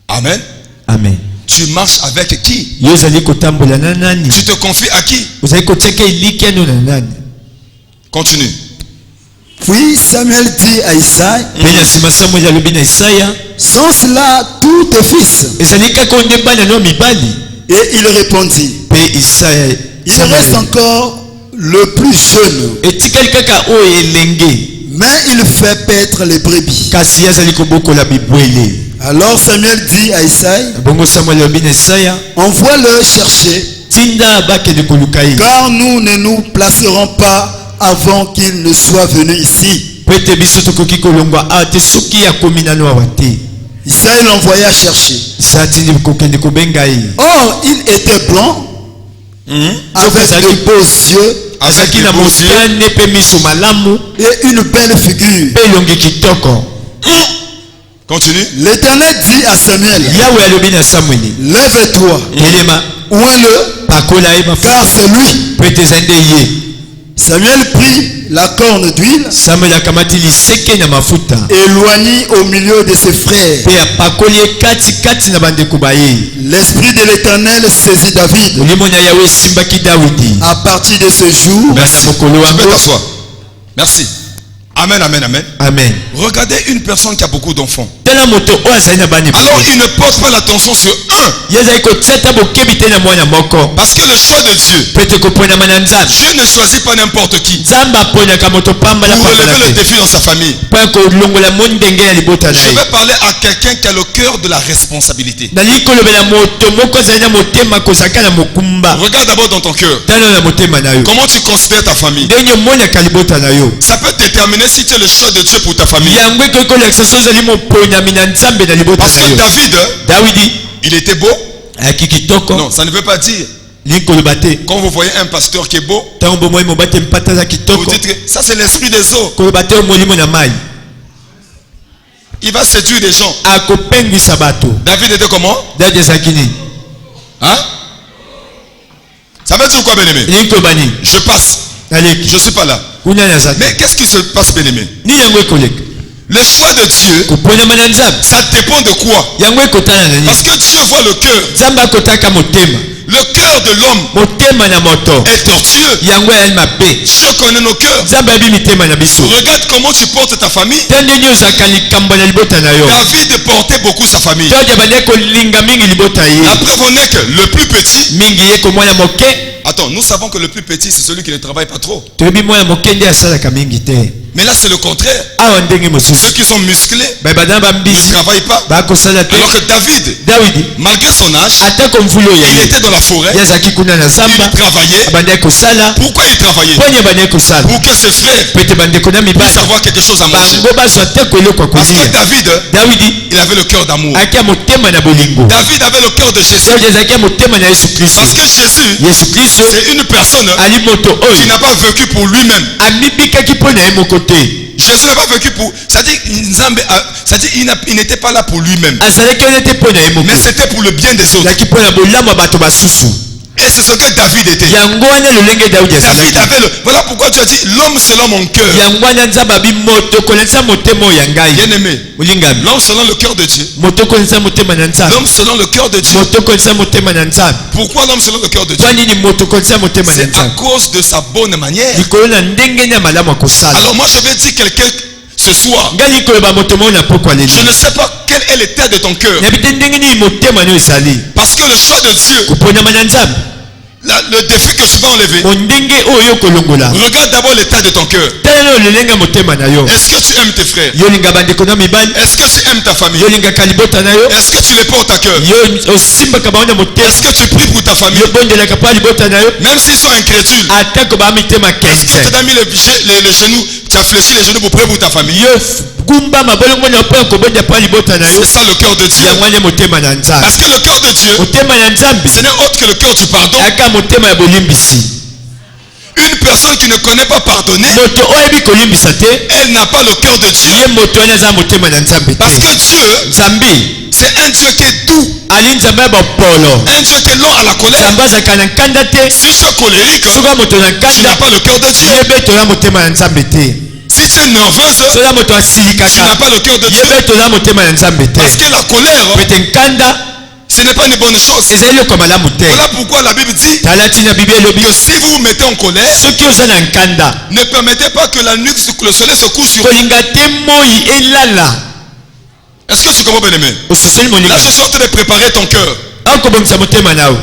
Amen.
amen
Tu marches avec qui?
yo ozali kotambola na nani
Tu te confies à qui?
ozali kotiaka elikano na nani
Continue.
Puis Samuel dit à Isaïe,
mpe na nsima samuele alobi na isaya
sont cela tous tes fils?
ezali kaka oyo nde bana no mibali
Et il répondit,
mpe isaya
il reste encore le plus jeune,
etikali kaka oyo elenge
mais il fait paître les brebis.
kasi ye azali kobokola bibwele
Alors Samuel dit à Isaïe,
bongo samuele alobi na isaya
envoie-le chercher,
tinda bakende koluka ye
car nous ne nous placerons pas avant qu'il ne soit venu ici.
po ete biso tokoki kolongwa awa te soki akomi nano awa te
Isaïe l'envoya chercher.
isaya atindi kokende kobenga ye
Or, il était blanc, avec de beaux yeux
azalaki na motane mpe miso malamu
et une belle figure.
mpe elongi kitoko
Continue.
L'Éternel dit à Samuel,
Yahweh alobi na Samuel,
lève-toi,
elema
ouin-le,
pakola ye mafuta
car c'est lui.
po ete eza nde ye.
Samuel prit la corne d'huile,
Samuel akamati liseke na mafuta
éloigné au milieu de ses frères.
pe apakoli ye kati na bandeko baye.
L'Esprit de l'Éternel saisit David.
Molimo na Yahweh esimbaki Dawidi.
À partir de ce jour,
Banda mokolo
Tu peux
wango.
t'asseoir. Merci. Amen, amen, amen.
Amen.
Regardez une personne qui a beaucoup d'enfants.
Tala moto oyo azali na bana
Alors il ne porte pas l'attention sur un.
ye azali kotia ata bokebi te na mwana moko
Parce que le choix de Dieu,
po ete koponama na nzambe.
Dieu ne choisit pas n'importe qui.
Nzambe aponyaka moto pambala
Pour relever
pambala
le
te
défi dans sa famille.
mpo ya kolongola mondenge ya libota na
Je
ye.
vais parler à quelqu'un qui a le cœur de la responsabilité.
nali kolobela moto moko azali na motema kozalaka na mokumba.
Regarde d'abord dans ton cœur.
tala na motema na yo
Comment tu considères ta famille.
ndenge omoniaka libota na yo.
Ça peut déterminer si tu es le choix de Dieu pour ta famille.
yango ekoki kolakisa so ozali moponyami na nzambe na libota
Parce
na
que
yo.
David,
Dawidi
il était beau.
ayaki kitoko.
Non, ça ne veut pas dire.
lingi koloba te
Quand vous voyez un pasteur qui est beau,
ntango bomoi mobate mpata aza
vous
kitoko
dites que ça c'est l'esprit des eaux.
koloba te molimo na mai
Il va séduire des gens.
akopengwisa bato.
David était comment?
Dawidi azalaki nini?
Hein? Ça veut dire quoi, bien-aimé?
lingi koloba nini?
Je passe.
naleki
Je ne suis pas là.
kuna nazali
Mais qu'est-ce qui se passe, bien-aimé?
nini yango ekoleka
Le choix de Dieu,
koponyama na nzambe
ça dépend de quoi?
yango ekotala na nini?
Parce que Dieu voit le cœur.
nzambe akotaka motema.
Le cœur de l'homme
motema na moto
est tortueux.
yango ezali mabe.
Dieu connaît nos cœurs.
nzambe ayebi mitema na biso.
Regarde comment tu portes ta famille.
te ndenge ozalaka likambo na libota na yo.
David portait beaucoup sa famille.
toja bandeki kolinga mingi libota ye.
La preuve en est que le plus petit.
mingi ye komwana moke.
Attends, nous savons que le plus petit c'est celui qui ne travaille pas trop.
toyebi mwana moke nde asalaka mingi te.
Mais là c'est le contraire.
awa ndenge
Ceux
mosusu
qui sont musclés
babanda
ne
bambisi
travaillent pas.
bakosala te.
Alors que David,
dawidi
malgré son âge,
atako mvula oyo
il
ye
était dans la forêt.
ye azalaki kuna na
Il
zamba
travaillait.
abandaki kosala.
Pourquoi il travaillait?
mponi abandaki kosala
Pour que ses frères
po ete bandeko na
puissent
mibali
avoir quelque chose à manger.
bango bazwa te koeloko
Parce que
kolia.
David,
dawidi
il avait le cœur d'amour.
ayaki ya motema na bolingo.
David avait le cœur de Jésus.
dawidi azalaki ya motema na yesu kristo.
Parce que Jésus,
yesu kristo
c'est une personne
ali moto
qui
oyo
n'a pas vécu pour lui-même.
amibikaki mpo na ye moko te.
Jésus n'a pas vécu pour. C'est-à-dire, il n'était pas là pour lui-même.
azalaki wana te mpo na ye moko
Mais c'était pour le bien des autres.
ezalaki mpo na bolamu ya bato basusu.
Et c'est ce que David était.
yango wana lolenge dawidi
David
azalaki.
avait le. Voilà pourquoi Dieu a dit l'homme selon mon cœur.
yango wana nzambe abi moto kolesa motema oyo ya ngai.
Bien aimé.
molingami
L'homme selon le cœur de Dieu.
moto kolesa motema na nzambe.
L'homme selon le cœur de Dieu.
moto kolesa motema na nzambe.
Pourquoi l'homme selon le cœur de Dieu?
mpo nini moto kolesa motema na
C'est à
nzambe?
cause de sa bonne manière.
likolo na ndenge ni ya malamu ya kosala.
Alors moi je vais dire quelqu'un ce soir.
ngai likoloba moto moko na pokwa leli.
Je ne sais pas quel est l'état de ton cœur.
nayebi te ndenge nini motema no ezali.
Parce que le choix de Dieu,
koponyama na nzambe
le défi que tu vas enlever,
mondenge oyo kolongola.
regarde d'abord l'état de ton cœur.
tala na ololenge motema na yo.
Est-ce que tu aimes tes frères?
yo linga bandeko na mibali.
Est-ce que tu aimes ta famille?
yo lingaka libota na yo.
Est-ce que tu les portes à cœur?
yo osimbaka bango na motema.
Est-ce que tu pries pour ta famille?
yo bondelaka mpo ya libota na yo.
Même s'ils sont incrédules.
atako baa mitema
Est-ce que
kenze.
tu as mis les genoux, tu as fléchi les genoux pour prier pour ta famille?
yo gumbama bolongo na mpo ya kobonda mpo ya libota na yo.
C'est ça le cœur de Dieu.
yango wana motema na
Parce
nzambe.
que le cœur de Dieu,
motema na nzambe
ce n'est autre que le cœur du pardon.
aka motema ya bolimbisi.
Une personne qui ne connaît pas pardonner,
moto oyo ayebi kolimbisa te
elle n'a pas le cœur de Dieu.
ye moto wana aza motema na nzambe
Parce
te.
que Dieu,
nzambe
c'est un Dieu qui est doux,
ali nzambe ya bapolo.
un Dieu qui est long à la colère.
nzambe azalaka na nkanda te.
Si tu es colérique,
soki moto na
tu n'as
nkanda
pas le cœur de Dieu.
ye mpe toza motema na nzambe te.
Si tu es nerveuse,
soki moto
tu n'as
asilikaka
pas le cœur de
ye
Dieu.
mpe toza motema na nzambe te.
Parce que la colère,
pete nkanda
ce n'est pas une bonne chose.
ezali eloko malamu te.
Voilà pourquoi la Bible dit
tala ntina bible elobi
que si vous vous mettez en colère,
soki oza na nkanda
ne permettez pas que la nuit, que le soleil se couche sur vous.
kolinga te moi elala.
Est-ce que tu comprends, bien aimé?
ososoli
Là,
moninga
je suis en train de préparer ton cœur.
akobongisa motema nao.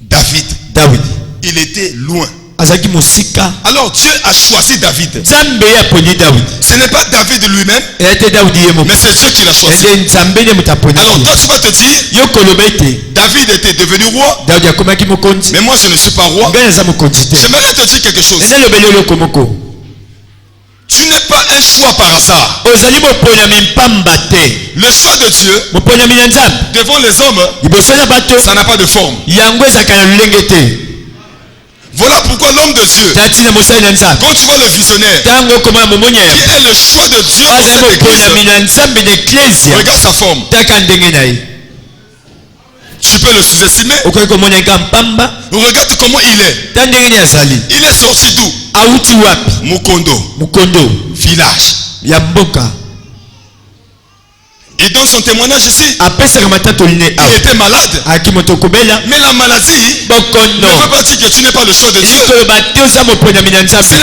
David,
dawidi
il était loin.
azalaki mosika.
Alors Dieu a choisi David.
nzambe ye aponi dawidi.
Ce n'est pas David lui-même,
eya te dawidi ye moko.
mais c'est Dieu qui l'a choisi.
ende nzambe nde moto
Alors
aponaki.
toi, tu vas te dire,
yo koloba ete
David était devenu roi,
dawidi akomaki mokonzi.
mais moi je ne suis pas roi.
ngai naza mokonzi te.
J'aimerais te dire quelque chose.
ende lobeli eloko moko.
Tu n'es pas un choix par hasard.
ozali moponyami mpamba te.
Le choix de Dieu
moponyami na nzambe
devant les hommes,
liboso na bato
ça n'a pas de forme.
yango ezalaka na lolenge te.
Voilà pourquoi l'homme de Dieu, quand tu vois le visionnaire, qui est le choix de Dieu pour cette église, regarde sa forme. Tu peux le sous-estimer. Regarde comment il est. Il est sorti d'où? Mukondo. Village. Il donne son témoignage ici. Il était malade. Mais la maladie ne veut pas dire que tu n'es pas le choix de Dieu. Ce n'est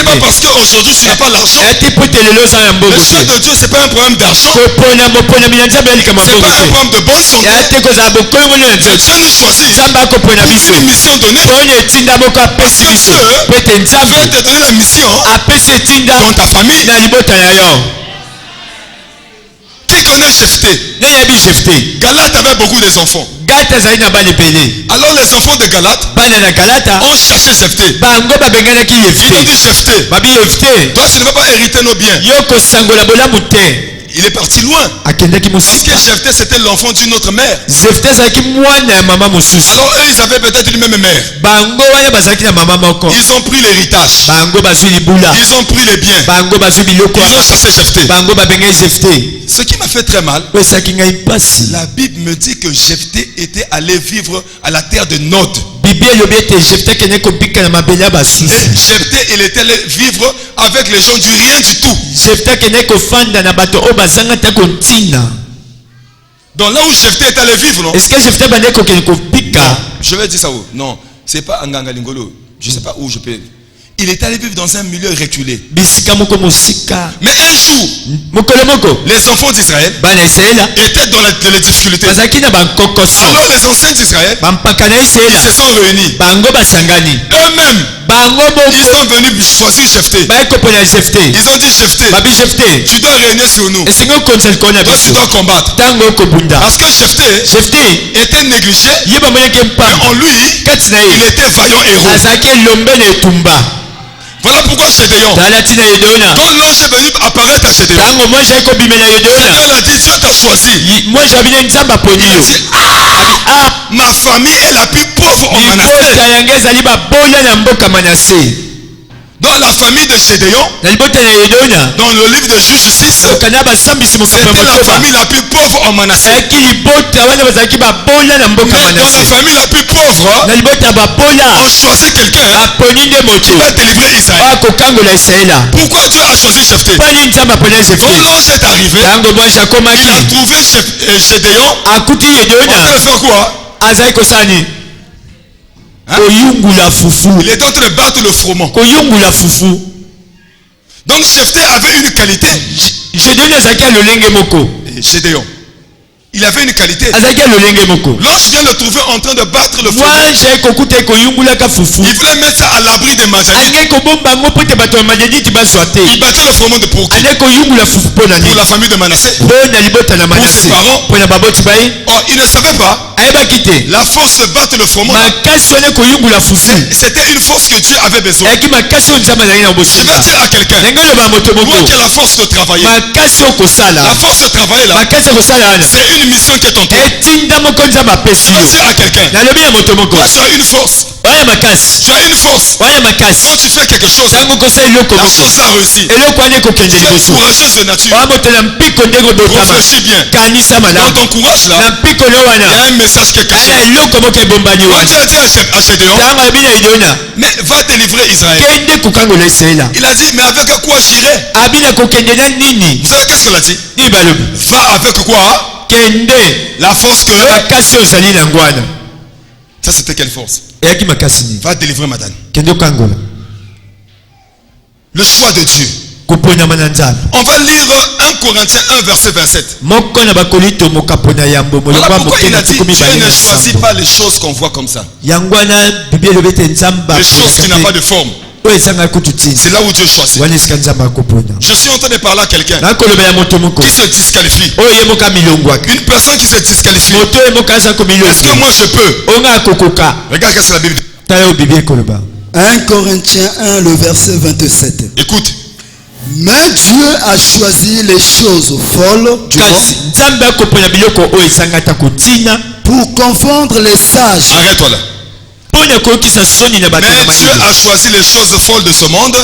pas parce qu'aujourd'hui tu n'as pas l'argent. Le choix de Dieu, ce n'est pas un problème d'argent. Ce n'est pas un problème de bonne santé. Mais Dieu nous choisit pour une mission donnée. Parce que Dieu veut te donner la mission dans ta famille. Qui connaît Jephthé? Galate avait beaucoup d'enfants. Alors les enfants de Galate ont cherché Jephthé. Ils ont dit Jephthé, toi tu ne vas pas hériter nos biens. Il est parti loin. Parce que Jephthé c'était l'enfant d'une autre mère. Alors eux ils avaient peut-être une même mère. Ils ont pris l'héritage. Ils ont pris les biens. Ils ont chassé Jephthé. Ce qui m'a fait très mal, la Bible me dit que Jephthé était allé vivre à la terre de Nod. Jephthé il était allé vivre avec les gens du rien du tout. Donc là où Jephthé est allé vivre, non? Je vais dire ça où? Non, c'est pas Anganga Lingolo. Je sais pas où je peux. Il est allé vivre dans un milieu reculé. Mais un jour, les enfants d'Israël étaient dans les difficultés. Alors les anciens d'Israël, ils se sont réunis. Eux-mêmes, ils sont venus choisir Jephthé. Ils ont dit Jephthé, tu dois régner sur nous. Toi tu dois combattre. Parce que Jephthé était négligé. Mais en lui, il était vaillant héros. Voilà pourquoi Gédéon, quand l'ange est venu apparaître à Gédéon, Gédéon a dit Dieu t'a choisi. Il a dit ma famille est la plus pauvre en Manassé. Dans la famille de Gédéon, dans le livre de Juges 6, c'était la famille la plus pauvre en Manassé. Mais dans la famille la plus pauvre, on choisit quelqu'un qui va délivrer Israël. Pourquoi Dieu a choisi Jephthé? Quand l'ange est arrivé, il a trouvé Gédéon en train de faire quoi? Il était en train de battre le froment. Donc Jephthé avait une qualité. Gédéon. Il avait une qualité. L'ange vient le trouver en train de battre le froment. Il voulait mettre ça à l'abri des Madianites. Il battait le froment pour qui? Pour la famille de Manassé. Pour ses parents. Oh, il ne savait pas. La force de battre le froment, c'était une force que Dieu avait besoin. Je vais dire à quelqu'un, toi qui as la force de travailler, la force de travailler là, c'est une mission qui est en toi. Je vais dire à quelqu'un, toi tu as une force. Tu as une force. Quand tu fais quelque chose, la chose va réussir. Tu es courageuse de nature. Réfléchis bien. Dans ton courage là, il y a un message qui est caché. Quand Dieu a dit à Gédéon, mais va délivrer Israël, il a dit, mais avec quoi j'irai? Vous savez qu'est-ce qu'il a dit? Va avec quoi? La force que... Ça c'était quelle force? Va délivrer madame. Le choix de Dieu. On va lire 1 Corinthiens 1 verset 27. Voilà pourquoi il a dit Dieu ne choisit pas les choses qu'on voit comme ça. Les choses qui n'ont pas de forme. C'est là où Dieu choisit. Je suis en train de parler à quelqu'un qui se disqualifie. Une personne qui se disqualifie. Est-ce que moi je peux? Regarde ce que la Bible dit.
1 Corinthiens 1 le verset 27.
Écoute.
Mais Dieu a choisi les choses folles du monde pour confondre les sages.
Arrête-toi là. Mais Dieu a choisi les choses folles de ce monde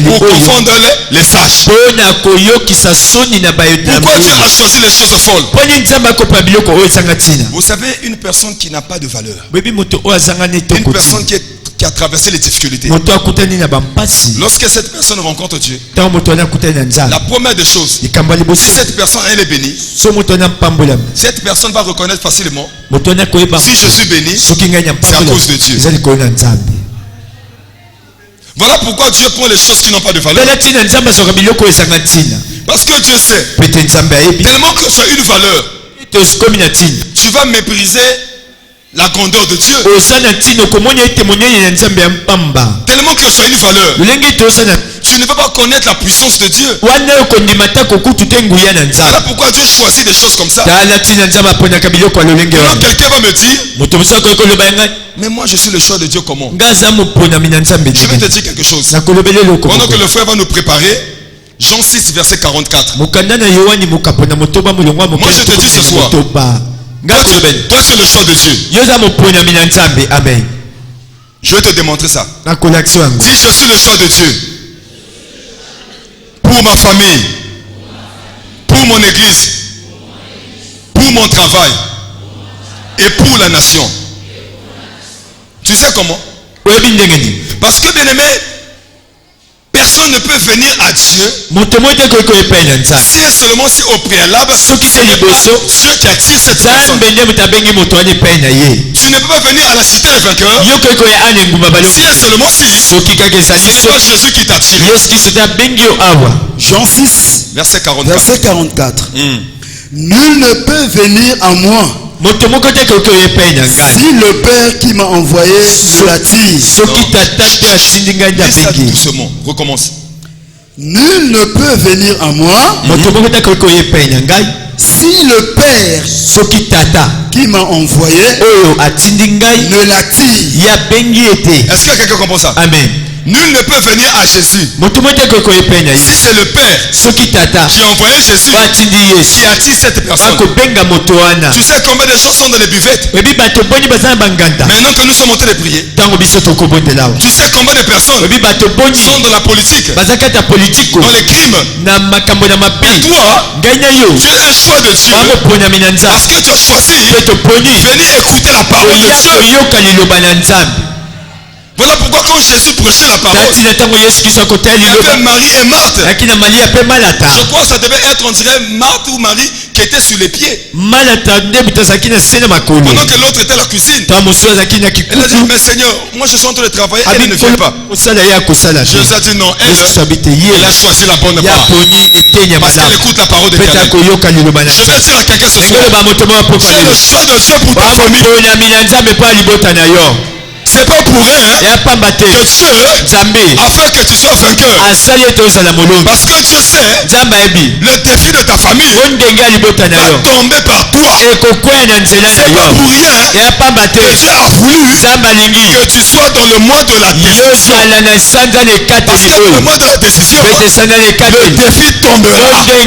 pour confondre les sages. Pourquoi Dieu a choisi les choses folles? Vous savez, une personne qui n'a pas de valeur, une personne qui a traversé les difficultés, lorsque cette personne rencontre Dieu, la première des choses, si cette personne elle est bénie, cette personne va reconnaître facilement, si je suis béni, c'est à cause de Dieu. Voilà pourquoi Dieu prend les choses qui n'ont pas de valeur. Parce que Dieu sait, tellement que tu as une valeur, tu vas mépriser la grandeur de Dieu. Tellement que tu as une valeur, tu ne peux pas connaître la puissance de Dieu. Voilà pourquoi Dieu choisit des choses comme ça. Alors quelqu'un va me dire, mais moi je suis le choix de Dieu comment? Je vais te dire quelque chose. Pendant que le frère va nous préparer, Jean 6 verset 44. Moi je te dis ce soir, toi tu es le choix de Dieu.
Amen.
Je vais te démontrer ça. Si je suis le choix de Dieu pour ma famille, pour mon église, pour mon travail et pour la nation, tu sais comment? Parce que bien aimé, personne ne peut venir à Dieu si et seulement si au préalable Dieu qui attire cette personne. Tu ne peux pas venir à la cité des vainqueurs si et seulement si ce n'est pas Jésus qui t'attire.
Jean 6,
verset 44.
verset 44. Nul ne peut venir à moi si le Père qui m'a envoyé ne l'attire.
Doucement, recommence.
Nul ne peut venir à moi si le Père qui m'a envoyé ne l'attire.
Est-ce que quelqu'un comprend ça?
Amen.
Nul ne peut venir à Jésus si c'est le Père qui a envoyé Jésus qui attire cette personne. Tu sais combien de gens sont dans les buvettes maintenant que nous sommes en train de prier? Tu sais combien de personnes sont dans la politique, dans les crimes? Et toi, tu es un choix de Dieu parce que tu as choisi venir écouter la parole de Dieu. Voilà pourquoi quand Jésus prêchait la parole, il y avait Marie et Marthe. Je crois que ça devait être, on dirait, Marthe ou Marie qui était sur les pieds. Pendant que l'autre était à la cuisine. Elle a dit, mais Seigneur, moi je suis en train de travailler, elle ne vient pas. Jésus a dit non, elle a choisi la bonne part. Parce qu'elle écoute la parole de Dieu. Je vais dire à quelqu'un ce soir, tu es le choix de Dieu pour ta famille. C'est pas pour rien que Dieu a fait que tu sois vainqueur. Parce que Dieu sait le défi de ta famille va tomber par toi. C'est pas pour rien que Dieu a voulu que tu sois dans le mois de la décision. Parce que dans le mois de la décision, le défi tombera. Le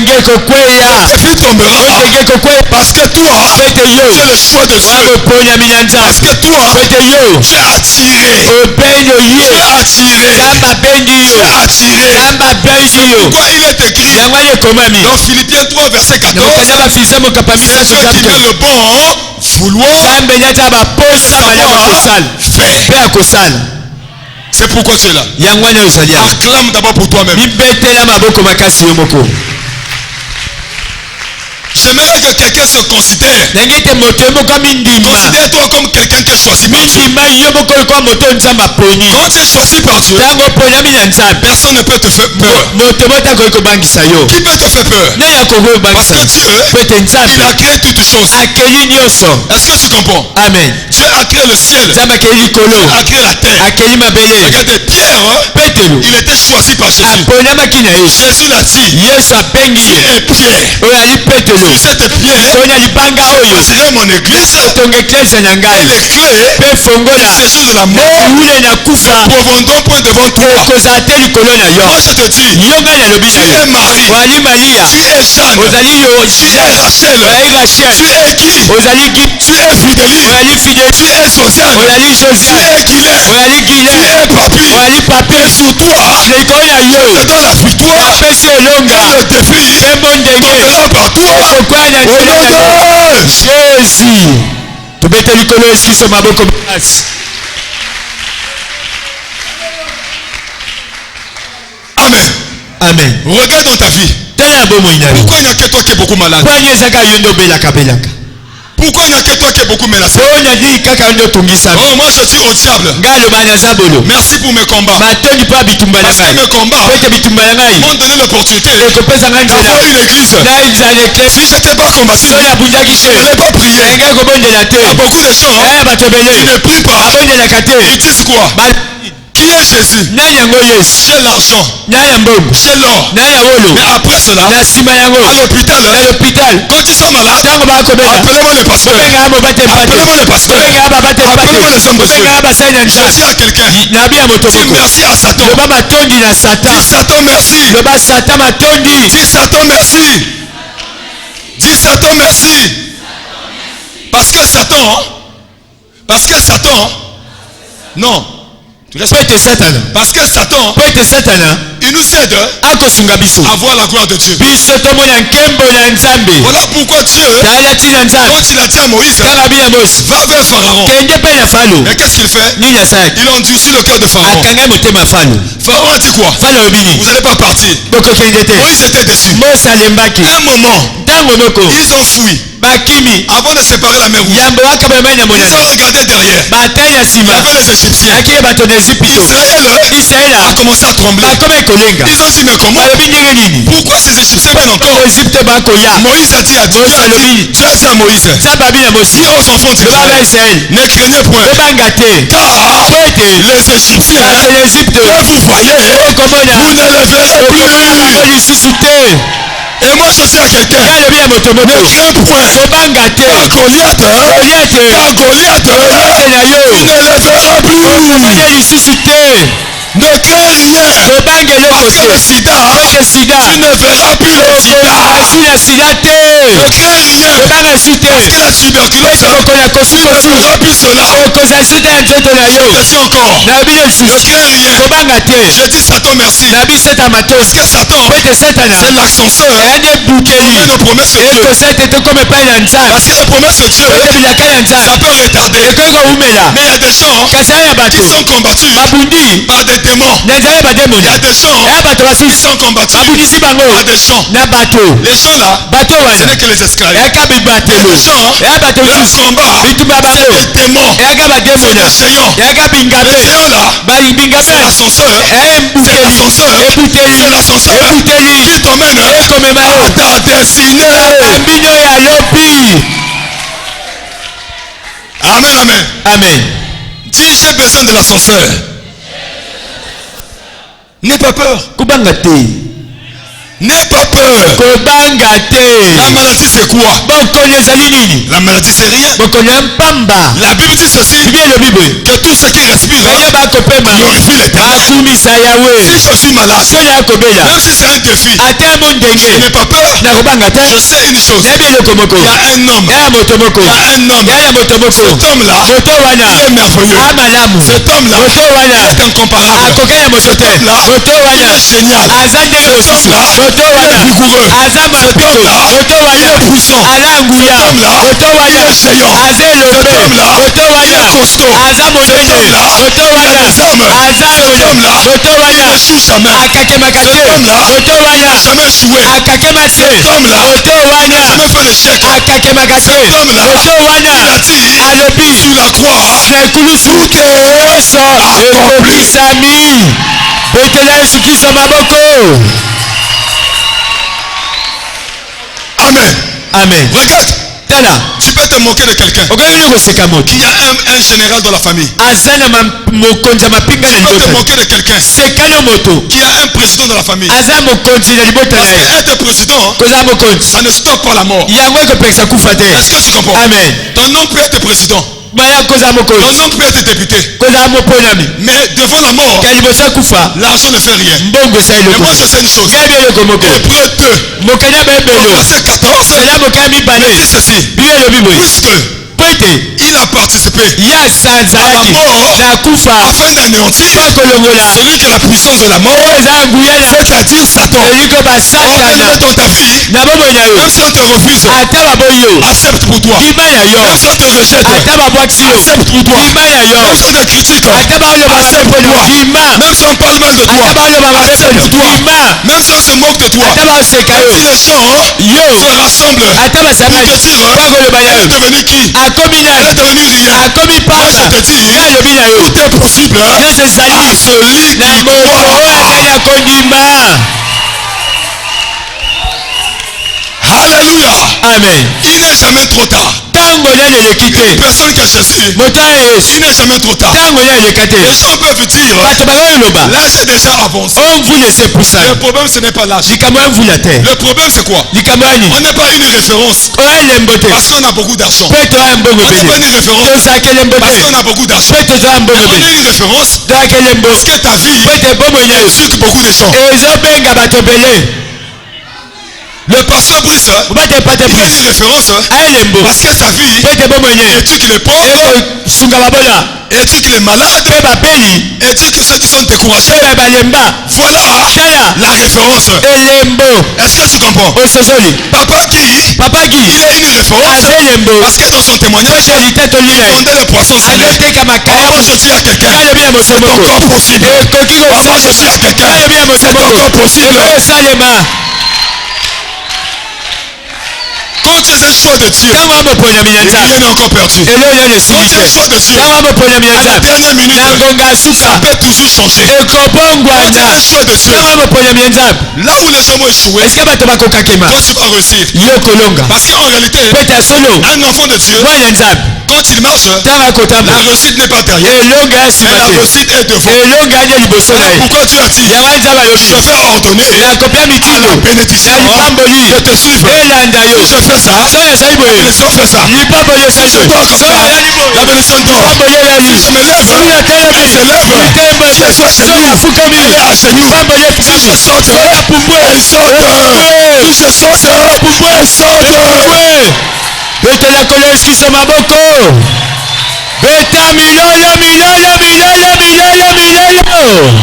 défi tombera. Parce que toi, tu es le choix de Dieu. Parce que toi, tu es attiré. Tu es attiré. Pourquoi il est écrit dans Philippiens 3 verset 14, c'est Dieu qui met le bon vouloir faire. C'est pourquoi tu es là. Acclame d'abord pour toi-même. J'aimerais que quelqu'un se considère. Considère-toi comme quelqu'un qui est choisi par Dieu. Quand tu es choisi par Dieu, personne ne peut te faire peur. Qui peut te faire peur? Parce que Dieu, il a créé toutes choses. Est-ce que tu comprends?
Amen.
Dieu a créé le ciel. Dieu a créé la terre. Regardez, Pierre, il était choisi par Jésus. Jésus l'a dit. Tu es Pierre. Sur cette pierre, je bâtirai mon église. Et les clés du séjour de la mort ne pourront point devant toi. Moi je te dis, tu es Marie, tu es Jeanne, tu es Rachel, tu es Guy, tu es Fidélie, Tu es Josiane.
oyali
Tu
Josiane,
es Guillet.
oyali
Tu
Guillet,
es Papi.
oyali Papi.
Et sur toi,
Likolo na
je
yo
te donne la victoire
apesi
et
olonga
le défi.
pembo ndenge
Tombera par toi.
okokwea na
Au
nzela
nom
na
de
Jésus. Tobete likolo Yesu Kristo maboko makasi.
Amen.
Amen.
Regarde dans ta vie.
Tala bomoi na yo.
Pourquoi il n'y a que toi qui est beaucoup malade?
Kwani ezaka yo nde obelaka belaka.
Pourquoi il n'y a que toi qui est beaucoup menacé?
Po nadi kaka yo nde otungisami.
Oh, moi je dis au diable,
Ngai aloba naza bolo.
merci pour mes combats.
Matondi mpo ya bitumba na
Parce que
ngai.
mes combats
Po ete bitumba na ngai
m'ont donné l'opportunité
ekopesa ngai nzela
d'avoir une église.
naza
Si
eklesi.
je n'étais pas combattu,
So nabundaki
je
te
n'allais pas prier.
ngai kobondela te.
Il y a beaucoup de gens
Yaya bato
qui
ebele
ne prient pas.
abondelaka te.
Ils disent quoi? Qui est Jésus?
Nani yango Yesu?
J'ai l'argent,
Nani ya mbongo?
j'ai l'or.
Nani ya wolo?
Mais après cela,
Na nsima yango
à l'hôpital,
na l'hôpital
quand ils sont malades,
ntango bakobela
appelez-moi le pasteur.
kobenga baba te
Appelez-moi le pasteur.
kobenga baba te
Appelez-moi les hommes de Dieu.
kobenga basali na
Je
nzambe.
dis à quelqu'un,
nabi ya moto
dis
moko
merci à Satan.
loba matondi na satan
Dis Satan merci.
loba satan matondi
Dis Satan merci. Dis Satan merci. Parce que Satan, non. Tu restes
po ete satana
Parce que Satan,
po ete satana
il nous aide
akosunga biso
à voir la gloire de Dieu.
biso tomona nkembo ya nzambe.
Voilà pourquoi Dieu,
tala ntina nzambe
quand il a dit à Moïse,
kaka bi ya mosi
va vers Pharaon.
kende mpe na falo
Mais qu'est-ce qu'il fait?
nini asalaki
Il endurcit le cœur de Pharaon.
akangai motema falo.
Pharaon a dit quoi?
falo alobi
Vous
nini
n'allez pas partir.
bokokende te.
Moïse était déçu.
mosi alembaki
Un moment,
ntango moko
ils ont fui
bakimi
avant de séparer la mer rouge.
yambo wakaba mai na
Ils
monana
ont regardé derrière.
batai na
Il y
nsima
avait les Égyptiens.
akili bato na ezipito
Israël
israela
a commencé à trembler.
bakoma ekolenga
Ils ont dit mais comment?
balobi ndenge nini
Pourquoi ces Égyptiens viennent encore?
oyo ezipito bakoya.
Moïse a dit à Dieu, Dieu a dit à Moïse,
nzambe abi na mosi
dis aux enfants
loba ba
d'Israël,
israele
ne craignez point,
bobanga te
car
po ete
les Égyptiens
bato na ezipito
que vous voyez,
okomona
vous ne les verrez
okomona bango
plus.
lisusu te.
Et moi je dis à quelqu'un,
ngai alobi ya moto moko
ne crains point,
bobanga te
car Goliath,
Goliath Goliath na yo
tu ne les verras plus.
okomona lisusu te.
Ne crains rien,
bobanga eloko
parce que le
te
sida,
ete sida
tu ne verras plus le sida.
asu na sida
Ne
te
crains rien,
bobanga esu te
parce que la tuberculose,
okoya
tu ne
kosukosu
verras plus cela.
okozala esu te na nzoto na yo.
Je dis encore,
nayobi
ne
lisusu
crains rien.
bobanga te
Je dis Satan merci.
nayobi seta matosi
Parce que Satan,
po ete satana
c'est l'ascenseur
eya nde ebukeli
vers nos promesses de Dieu.
ekosa ete tokoma epai na nzambe
Parce que les promesses de Dieu,
oyo bilaka ya
ça
nzambe
peut retarder.
ekoki koumela
Mais il y a des gens
kasi aya
qui
bato
sont combattus
babundi
par des démons.
na nzambe
Il y
bademoni
a des gens
eya bato
qui
basusu
sont combattus
babundisi bango
par des gens.
na bato
Les gens là,
bato
ce
wana
n'est que les esclaves.
eyaka
Il y a
bibatelo
des gens,
eya bato
leur
lisusu
combat,
bitumba
c'est
bango
des démons.
eyaka bademona
C'est des géants.
eyaka bingabe
Les géants là,
bingabe
c'est l'ascenseur.
eya
C'est l'ascenseur.
ebuteli
C'est l'ascenseur
ebuteli
qui t'emmène
ekomema yo
à ta destinée.
bambino ya lobi.
Amen, amen.
Amen.
Dis, j'ai besoin de l'ascenseur. N'aie pas peur.
Kubanga te.
N'aie pas peur.
Kubanga te.
La maladie c'est quoi?
Bokonyo ezali nini?
La maladie c'est rien.
Bokonyo mpamba.
La Bible dit ceci,
Bible elobi boye.
que tous ceux qui respirent
Baya bakopema.
glorifient l'Éternel.
Akumisa Yawe.
Si je suis malade,
Soki akobela.
même si c'est un défi,
Ata mo
je
ndenge.
n'ai pas peur.
Nakobanga te.
Je sais une chose.
Nayebi eloko moko.
Il y a un homme.
Yaya moto moko.
Il y a un homme.
Yaya moto moko.
Cet homme-là,
Moto wana.
il est merveilleux.
Amalamu.
Cet homme-là,
Moto wana.
il est incomparable.
Akokanya moto te.
Cet homme-là,
Moto
il
wana.
est génial.
Aza ndenge
Cet
mosusu.
homme-là,
Moto
il
wana.
est vigoureux.
Aza mapiko.
homme-là,
Moto
il
wana.
est puissant.
Ala nguya.
Cet homme-là,
Moto
il
wana.
est géant.
Aza elombe.
Cet homme-là,
Moto
il
wana.
est costaud.
Aza monene.
Cet homme-là,
Moto
il
wana.
a des armes.
Aza
Cet
ngoyo.
homme-là,
Moto
il
wana.
n'échoue jamais.
Akakemaka te.
Cet homme-là,
Moto
il
wana.
n'a jamais échoué.
Akakema te.
Cet homme-là,
Moto
il
wana.
n'a jamais fait l'échec.
Akakemaka te.
Cet homme-là,
Moto wana.
il a dit,
alobi.
sur la croix,
na ekulusu
tout est
nyonso
accompli.
ekokisami. betela yesu kristo maboko.
Amen.
Amen.
Regarde,
tala
tu peux te moquer de quelqu'un.
okoki koseka moto
Il y a un général dans la famille.
aza na mokonzi ya mapinga na
Tu peux te
libota
moquer de quelqu'un.
sekano moto
Qui a un président dans la famille.
aza mokonzi na libota
Parce
na ye
qu'être président,
kozala mokonzi
ça ne stoppe pas la mort.
yango ekopekisa kufa te.
Est-ce que tu comprends?
amen.
Ton nom peut être président.
baya kozala
Ton
mokonzi
nom peut être député.
kozala moponami
Mais devant la mort,
ka liboso ya kufa
l'argent ne fait rien.
mbongo esala
Et
eloko
moi je sais une chose.
ngai eloko moko
Hébreu 2,
mokanya bayebelo
verset 14,
zela moka ya
il
mibale
dit ceci.
bible elobi boye
Puisque
po ete
il il a participé
ya sanzalaki na kufa
afin d'anéantir
kolongola
celui qui a la puissance de la mort,
eza nguya na
c'est-à-dire Satan.
eliko
Ordonne
basatana
dans ta vie,
na bomoi na yo
même si on te refuse,
ata baboyi yo
accepte pour toi.
kima ya yo
Même si on te rejette,
ata babwakisi yo
accepte pour toi.
kima ya yo
Même si on te critique,
ata baoloba
accepte pour toi.
kima
Même si on parle mal de toi,
ata baoloba
accepte pour toi.
kima
Même si on se moque de toi,
ata baoseka
même
yo
si les gens
yo
se rassemblent
ata
pour
basangani
te dire,
bakoloba na
elle
yo
est devenue qui?
akomi
Elle est
nani
devenue rien.
akomi
Moi
panga
je te dis,
nga alobi na yo
tout est possible
nyonso
à
ezali
celui
na
qui
moto
croit.
oyo azali akondima.
Alléluia.
Amen.
Il n'est jamais trop tard.
Tango nani eleki te
Personne qui a Jésus,
moto ya yesu
il n'est jamais trop tard.
tango nani eleka te
Les gens peuvent dire,
bato bakoyoloba
l'âge est déjà avancé.
omvula ese
Le
pusana
problème ce n'est pas l'âge.
likambo ya mvula te
Le problème c'est quoi?
likambo ya
On
nini
n'est pas une référence
oya elembo te
parce qu'on a beaucoup d'argent.
mpe toya mbongo
On n'est pas
ebele
une référence
tozalaka elembo
parce
te
qu'on a beaucoup d'argent.
mpe tozoya mbongo
On
ebele
est une référence
toyaka elembo
parce que ta vie
mpe te bomoi na yo
insulte beaucoup de gens.
ezobenga bato ebele
Le pasteur Brice,
obate pate
il est
prise
une référence
aya elembo
parce que sa vie
mpe te bomoi na ye
éduque les pauvres,
ekosunga babola
éduque les malades,
mpe bapeli
éduque ceux qui sont découragés.
mpe balemba
Voilà
tala
la référence.
elembo
Est-ce que tu comprends?
ososoli
Papa Guy,
papa
il
gi
est une référence
aza elembo
parce que dans son témoignage,
otelite tolina
il
ye
vendait les poissons salés.
azoteka makaya
Moi je dis à quelqu'un,
alobi na moto
c'est
moko
encore possible.
ekoki
Moi je dis à quelqu'un,
alobi na moto
c'est
moko
encore possible.
osalema
Quand tu es un choix de Dieu,
ntango amoponyami na
rien
nzambe
n'est encore perdu.
eloko nani
Quand
esili
tu es un
te
choix de Dieu,
ntango amoponyami na
à la
nzambe
dernière minute,
na ngonga ya
ça
suka
peut toujours changer. Quand tu es
ekobongwana
un choix de Dieu,
ntango amoponyami na nzambe
là où les gens vont échouer,
esika bato bakokakema
toi tu vas réussir.
yo kolonga
Parce qu'en réalité,
po ete solo
un enfant de Dieu,
mwana nzambe
quand il marche,
ntango
la
akotamba
réussite n'est pas derrière,
elonga ya
mais
nsima
la
te
réussite est devant.
elonga ya liboso na ye
Pourquoi Dieu a dit,
yango nzambe alobi
je vais ordonner
nakopia
à la
mitindo
bénédiction
na lipamboli
de te suivre.
elanda yo
Si je fais ça,
soki ezali
la
boye
bénédiction fait ça.
lipamboli esali
Je
boye
dors comme ça,
soki ezali boye
la bénédiction dort.
lipamboli eyali
Si je me lève,
soki natelemi
elle se lève.
litembo
Si je suis à
soki
genoux,
afukami
elle est à genoux.
lipamboli
Si
efukami
je saute,
soki apumbwe
elle saute. Si je saute, elle saute.
betela kolo eskiso maboko beta milolo milolo milolo milolo milolo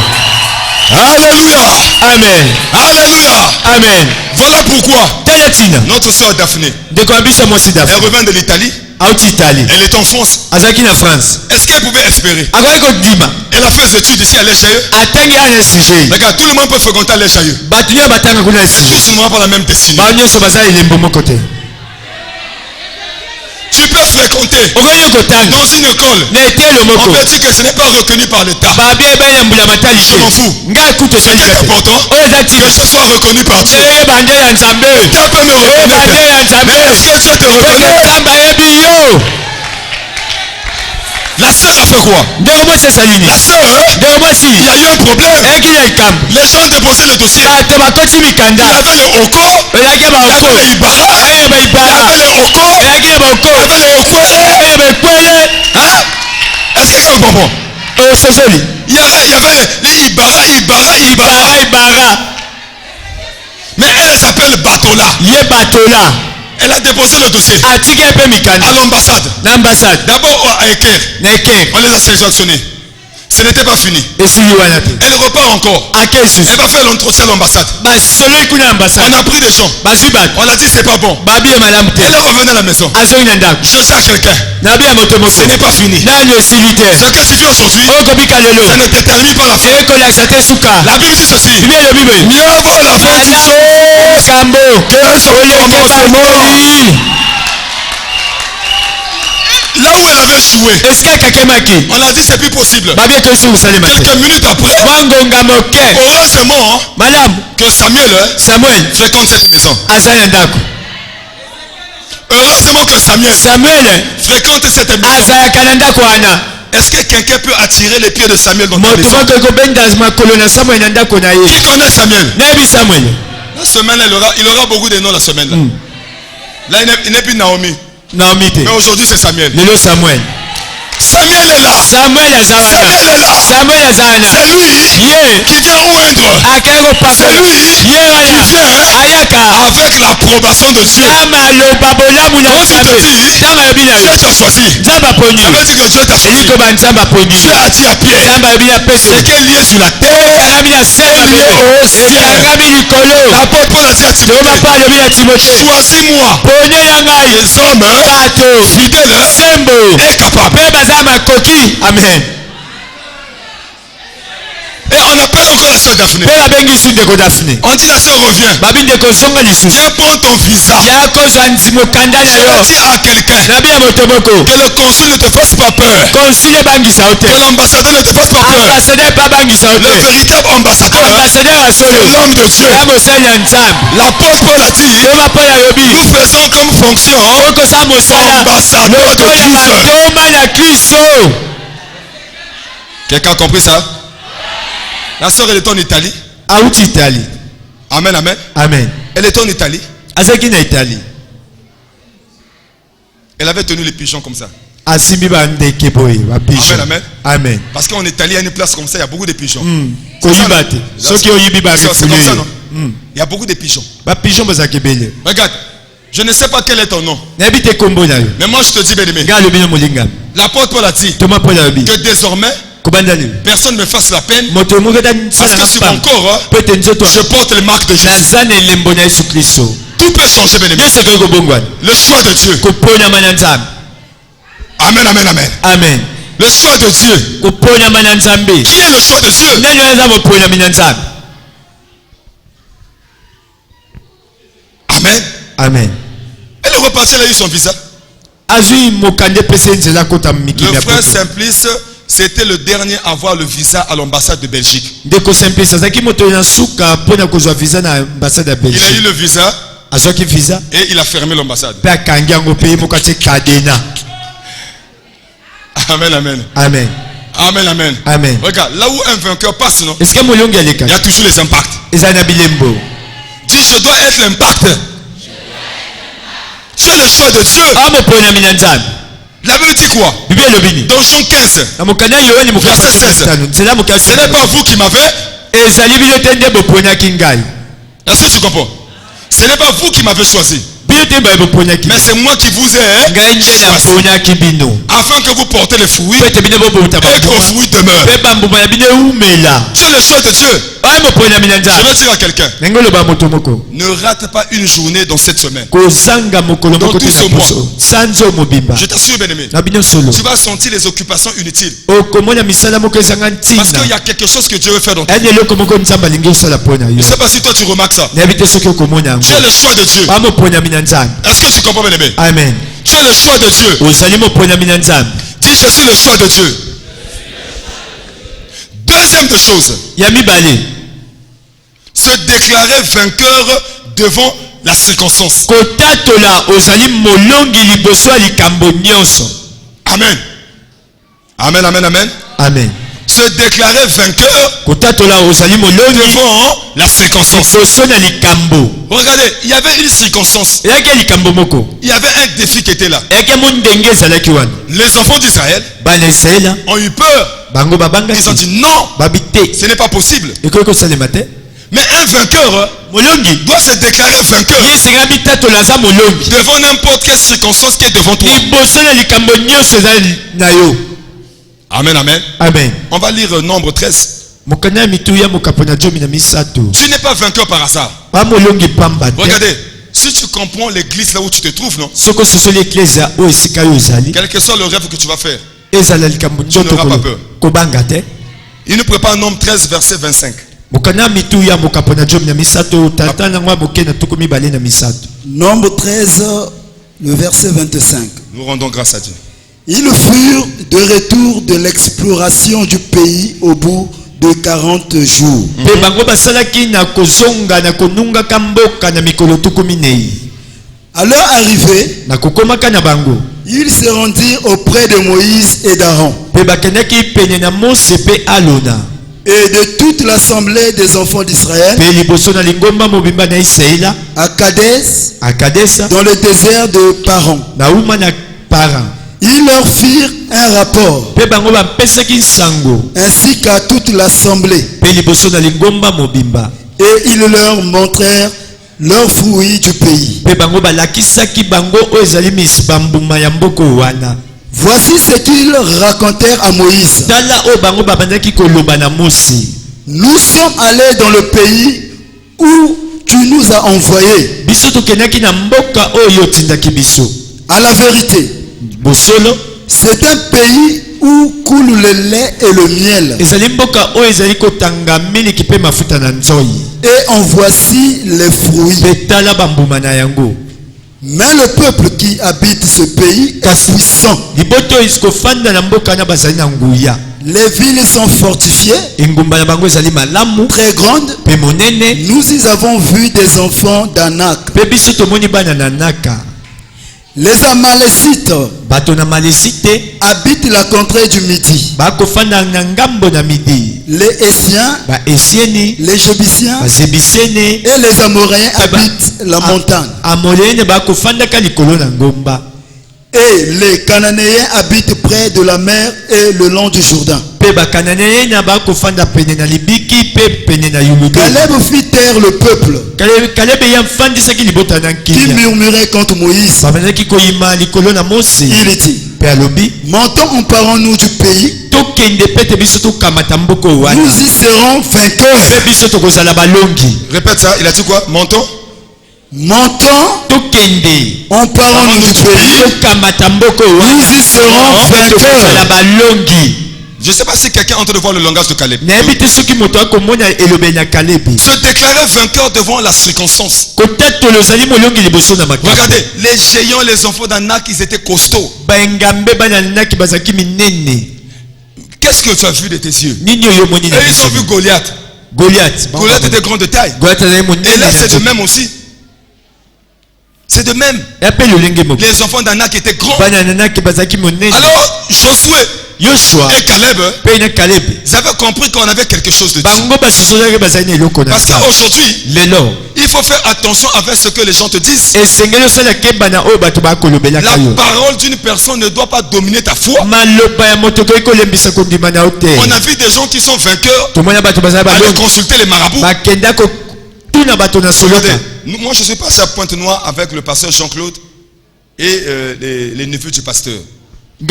Alléluia.
amen
Alléluia.
amen
Voilà pourquoi
tala ntina
notre soeur Daphné,
ndeko ya biso mwasi dafa
elle revient de l'Italie.
auti itali
Elle est en France.
azalaki na france
Est-ce qu'elle pouvait espérer?
akoki kodima
Elle a fait ses études ici à l'Echailleux.
atangi ana sg
Regarde, tout le monde peut fréquenter l'Echailleux.
bato nyonso batanga kuna sg
Tous n'auront pas la même destinée.
bao nyonso baza elembo moko te
Tu peux fréquenter
okoki kotanga
dans une école.
na etelo
On
moko
peut dire que ce n'est pas reconnu par l'État.
babi ebaya mbula matali
Je m'en fous.
ngai kutu
Ce qui
ezolinga
est
te
important,
oyo eza
que
ntina
je sois reconnu par Dieu.
eyeba nde ya nzambe
L'État peut me
eyeba nde
reconnaître.
ya nzambe
Mais est-ce que Dieu te
soki
reconnaît?
nzambe ayebi yo
La sœur a fait quoi?
ndeko mwasi esali nini
La sœur,
ndeko mwasi
il y a eu un problème.
eyaki na likambo
Les gens déposaient le dossier.
bato bakoti
Il y
mikanda
avait les Oko,
eyaki
il y
baoko
avait les Ibara,
eyaki na
il y
baibara
avait les Oko,
eyaki na baoko
il y avait les Okwele.
eyaki na baekwele
Hein? Est-ce que quelqu'un comprend?
ososoli
Il y avait les Ibara.
ibara
Mais elle s'appelle Batola.
ye batola
Elle a déposé le dossier
atiki mpe mikanda
à l'ambassade.
na ambassade
D'abord à Eker.
na eker
On les a sélectionnés. Ce n'était pas fini.
esili wana te
Elle repart encore.
ake lisusu
Elle va faire l'entretien à l'ambassade.
basololi kuna
On
ambassade
a pris des gens.
bazwi bato
On a dit c'est pas bon.
babi ye malamu te
Elle est revenue à la maison.
azongi na ndako
Je dis à quelqu'un,
nabi ya moto moko
ce n'est pas fini.
nani esili te
Ce que tu fais aujourd'hui,
oyo kobika lelo
ça ne détermine pas la fin.
ekolakisa te suka
La Bible dit ceci.
bibi elobi boye
Mieux vaut la fin d'une chose
makambo
que son
oleke
commencement.
bakoli
Là où elle avait joué,
esika akakemaki
on a dit c'est plus possible.
babi etosi kosalema te
Quelques minutes après,
mwa ngonga moke
heureusement
malamu
que Samuel
samuel
fréquente cette maison.
aza na ndako
Heureusement que Samuel
samuel
fréquente cette maison.
azalaka na ndako wana
Est-ce que quelqu'un peut attirer les pieds de Samuel dans ta
moto
maison?
moko ekobenda makolo na samuel na ndako na ye
Qui connaît Samuel?
nayebi samuel
La semaine, il aura beaucoup de noms la semaine. Là, il n'est plus Naomi.
naomi te
Mais aujourd'hui, c'est Samuel.
lelo samuel
Samuel est là.
samuel aza wana
Samuel est là.
samuel aza wana
C'est lui
ye
qui vient oindre.
akei
C'est
kopakola
lui
ye wana
qui vient
ayaki
avec l'approbation de Dieu. Quand tu te dis, Dieu t'a choisi. Ça veut dire que Dieu t'a choisi. Dieu a dit à Pierre, ce qui est lié sur la terre est lié au ciel. L'apôtre Paul a dit à Timothée, choisis-moi des hommes fidèles et capables.
Amen.
Et on appelle encore la sœur Daphné. On dit la sœur revient. Viens prendre ton visa. Je dis à quelqu'un que le consul ne te fasse pas peur. Que l'ambassadeur ne te fasse pas peur. Le véritable ambassadeur, c'est l'homme de Dieu. L'apôtre Paul a dit, nous faisons comme fonction ambassadeur de Christ. Quelqu'un a compris ça? La sœur, elle est en Italie. Amen, amen.
Amen.
Elle est en Italie.
Italie.
Elle avait tenu les pigeons comme ça.
Amen,
amen.
Amen.
Parce qu'en Italie, il y a une place comme ça, il y a beaucoup de pigeons.
C'est ça,
comme ça, non? Il y a beaucoup de pigeons. Regarde, je ne sais pas quel est ton nom. Mais moi, je te dis, bien-aimé, l'apôtre Paul a dit que désormais, personne ne me fasse la peine. Parce que sur mon corps, je porte les marques de Jésus. Tout peut changer, bien-aimé. Le choix de Dieu. Amen, amen, amen.
Amen.
Le choix de Dieu. Qui est le choix de Dieu? Amen.
Amen.
Elle est repartie, elle a eu son visa. Le frère Simplice, c'était le dernier à avoir le visa à l'ambassade de Belgique. Il a eu le visa et il a fermé l'ambassade. Amen, amen.
Amen.
Amen, amen.
Amen.
Regarde, là où un vainqueur passe, non? Il y a toujours les impacts. Dis, je dois être l'impact. Tu es le choix de Dieu. La Bible dit quoi? Dans Jean 15, verset 16. Ce n'est pas vous qui m'avez. Est-ce que tu comprends? Ce n'est pas vous qui m'avez choisi. Mais c'est moi qui vous ai choisi. Afin que vous portez les fruits et que vos fruits demeurent. Tu es le choix de Dieu. Je veux dire à quelqu'un, ne rate pas une journée dans cette semaine. Dans tout ce mois. Je t'assure, bien-aimé, tu vas sentir les occupations inutiles. Parce qu'il y a quelque chose que Dieu veut faire dans ta vie. Je ne sais pas si toi tu remarques ça. Tu es le choix de Dieu. Est-ce que tu comprends, bien-aimé?
Amen.
Tu es le choix de Dieu. Dis, je suis le choix de Dieu. Deuxième de chose, se déclarer vainqueur devant la circonstance. Amen. Amen, amen, amen.
Amen.
Se déclarer vainqueur devant la circonstance. Regardez, il y avait une circonstance. Il y avait un défi qui était là. Les enfants d'Israël ont eu peur. Ils ont dit non, ce n'est pas possible. Mais un vainqueur doit se déclarer vainqueur devant n'importe quelle circonstance qui est devant toi. Amen, amen.
Amen.
On va lire Nombre 13. Tu n'es pas vainqueur par hasard. Regardez, si tu comprends l'église là où tu te trouves, non? Quel que soit le rêve que tu vas faire, tu n'auras pas peur. Il nous prépare Nombre 13, verset 25.
Nombre 13, le verset 25.
Nous rendons grâce à Dieu.
Ils furent de retour de l'exploration du pays au bout de 40 jours. À leur arrivée, ils se rendirent auprès de Moïse et d'Aaron et de toute l'assemblée des enfants d'Israël à Kadesh, dans le désert de Paran. Ils leur firent un rapport, ainsi qu'à toute l'assemblée, et ils leur montrèrent leurs fruits du pays. Voici ce qu'ils racontèrent à Moïse. Nous sommes allés dans le pays où tu nous as envoyés. À la vérité, c'est un pays où coule le lait et le miel. Et en voici les fruits. Mais le peuple qui habite ce pays est puissant. Les villes sont fortifiées, très grandes. Nous y avons vu des enfants d'Anak. Les Amalécites habitent la contrée du Midi. Les Essiens, les Jébusiens et les Amoréens habitent la montagne. Et les Cananéens habitent près de la mer et le long du Jourdain. Caleb fit taire le peuple qui murmurait contre Moïse. Il dit: montons, emparons-nous du pays. Nous y serons vainqueurs.
Répète ça, il a dit quoi? Montons.
Montons, emparons-nous du pays. Nous y serons vainqueurs.
Je ne sais pas si quelqu'un entend de voir le langage de Caleb. Se déclarer vainqueur devant la circonstance. Regardez, les géants, les enfants d'Anak, ils étaient costauds. Qu'est-ce que tu as vu de tes yeux? Et ils ont vu Goliath. Goliath était grand de taille. Et là, c'est de même aussi. C'est de même. Les enfants d'Anak étaient grands. Alors, Josué et Caleb, ils avaient compris qu'on avait quelque chose de Dieu. Parce qu'aujourd'hui, il faut faire attention avec ce que les gens te disent. La parole d'une personne ne doit pas dominer ta foi. On a vu des gens qui sont vainqueurs aller consulter les marabouts. Regardez, moi je suis passé à Pointe-Noire avec le pasteur Jean-Claude et les neveux du pasteur. Nous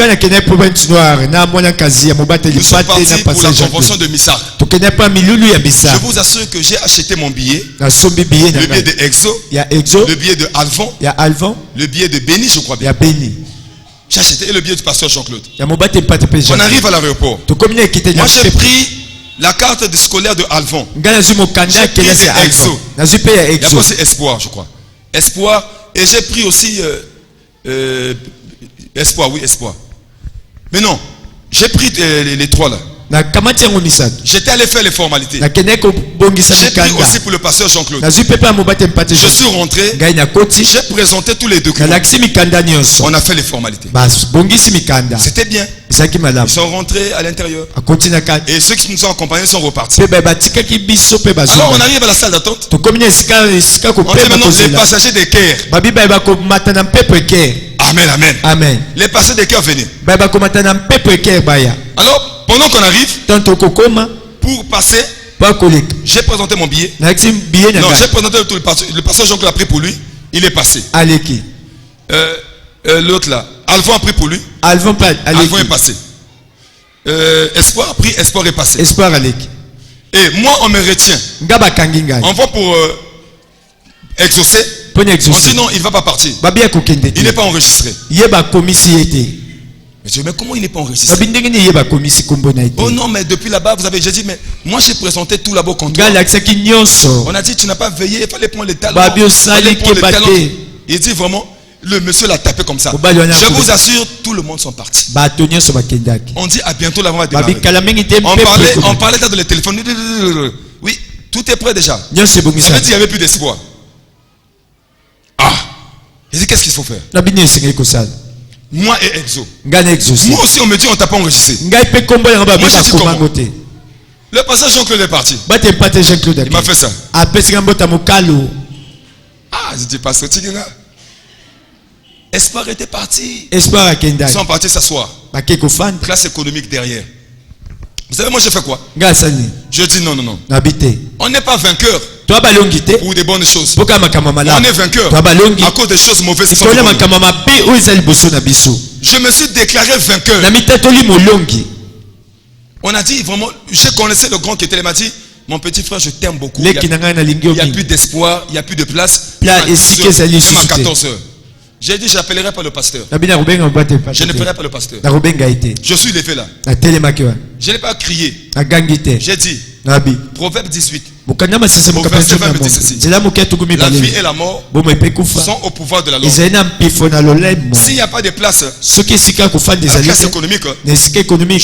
sommes partis pour la convention de Missar. Je vous assure que j'ai acheté mon billet. Le billet de Exo, le billet de Alphon, le billet de Béni, je crois bien. J'ai acheté le billet du pasteur Jean-Claude. On arrive à l'aéroport. Moi j'ai pris la carte scolaire de Alphon. J'ai pris Exo. Il y a aussi Espoir, je crois. Espoir. Et j'ai pris aussi Espoir, oui, Espoir. Mais non, j'ai pris les trois là. J'étais allé faire les formalités. J'ai pris aussi pour le pasteur Jean-Claude. Je suis rentré. J'ai présenté tous les documents. On a fait les formalités. C'était bien. Ils sont rentrés à l'intérieur. Et ceux qui nous ont accompagnés sont repartis. Alors on arrive à la salle d'attente. On dit maintenant les passagers des Caire. Amen, amen.
Amen.
Les passagers des Caire venaient. Alors pendant qu'on arrive, pour passer, j'ai présenté mon billet. Non, j'ai présenté le passage Jean-Claude a pris pour lui. Il est passé. L'autre là, Alphon a pris pour lui. Alphon est passé. Espoir a pris, Espoir est passé. Et moi on me retient. On va pour exaucer. On dit non, il ne va pas partir. Il n'est pas enregistré. Mais je dis, mais comment il n'est pas enregistré? Oh non, mais depuis là-bas, vous avez, j'ai dit, mais moi j'ai présenté tout là-bas contre toi. On a dit, tu n'as pas veillé, il fallait prendre les talons. Il dit vraiment, le monsieur l'a tapé comme ça. Je vous assure, tout le monde sont partis. On dit, à bientôt là-bas, on va démarrer. On parlait dans le téléphone. Oui, tout est prêt déjà. Ça veut dire qu'il n'y avait plus d'espoir. Ah, j'ai dit, qu'est-ce qu'il faut faire? Moi et Exo. Moi aussi on me dit on t'a pas enregistré. Moi j'ai dit comment? Le passage Jean-Claude est parti. Il m'a fait ça. Ah, j'ai dit pasteur Tigina. Espoir était parti. Ils sont partis s'asseoir. Classe économique derrière. Vous savez moi j'ai fait quoi? Je dis non. On n'est pas vainqueur. pour des bonnes choses. On
On
est vainqueur à cause des choses mauvaises. Je me suis déclaré vainqueur. On a dit vraiment, je connaissais le grand qui était là, m'a dit, mon petit frère, je t'aime beaucoup. Il n'y a plus d'espoir, il n'y a plus de place. Même à 14 heures. J'ai dit, je n'appellerai pas le pasteur. Je ne paierai pas le pasteur. Je suis levé là. Je n'ai pas crié. J'ai dit, Proverbe 18. Au verset 20 me dit ceci. La vie et la mort sont au pouvoir de la langue. S'il n'y a pas de place à la classe économique,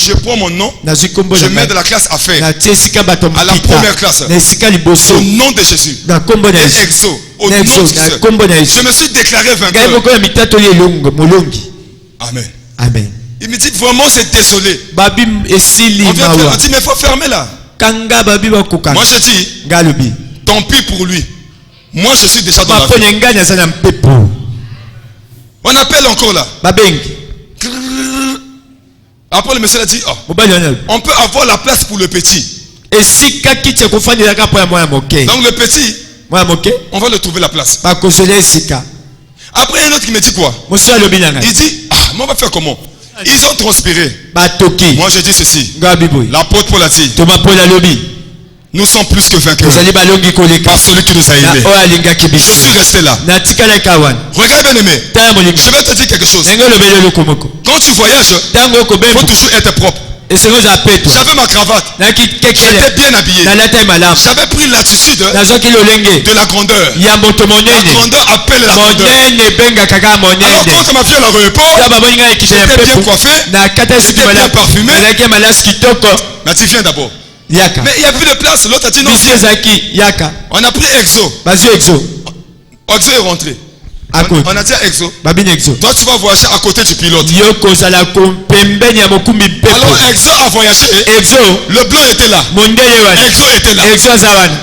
je prends mon nom, je mets de la classe à faire à la première classe au nom de Jésus et exo au nom de Jésus. Je me suis déclaré vainqueur. Amen.
Amen.
Il me dit vraiment c'est désolé. On vient me dire mais il faut fermer là. Moi je dis tant pis pour lui. Moi je suis déjà dans la vie. On appelle encore là. Après le monsieur a dit oh, on peut avoir la place pour le petit. Donc le petit, on va le trouver la place. Après il y a un autre qui me dit quoi? Il dit ah mais on va faire comment? Ils ont transpiré. Moi je dis ceci. L'apôtre Paul a dit nous sommes plus que vainqueurs par celui qui nous a aimés. Je suis resté là. Regarde bien aimé, je vais te dire quelque chose. Quand tu voyages, il faut toujours être propre. J'avais ma cravate, j'étais bien habillé, j'avais pris l'attitude de la grandeur. La grandeur appelle la grandeur. Alors quand ma fille à l'aéroport, j'étais bien coiffé, j'étais bien parfumé. Mais tu viens d'abord. Mais il n'y a plus de place, l'autre a dit non. On a pris Exo. Exo est rentré. On a dit à Exo, toi tu vas voyager à côté du pilote. Alors Exo a voyagé. Le blanc était là. Exo était là.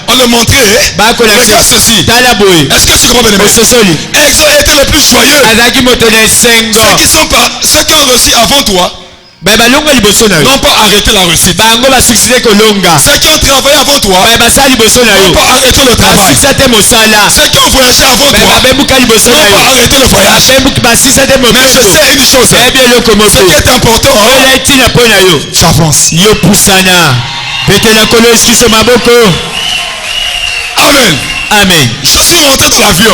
On le montrait. Regarde ceci. Est-ce que tu comprends bien? Exo était le plus joyeux. Ceux qui ont réussi avant toi n'ont pas arrêté la réussite. Ceux qui ont travaillé avant toi n'ont pas arrêté le travail. Ceux qui ont voyagé avant toi n'ont pas arrêté le voyage. Mais je sais une chose, ce qui est important, j'avance. Amen.
Amen.
Je suis rentré dans l'avion.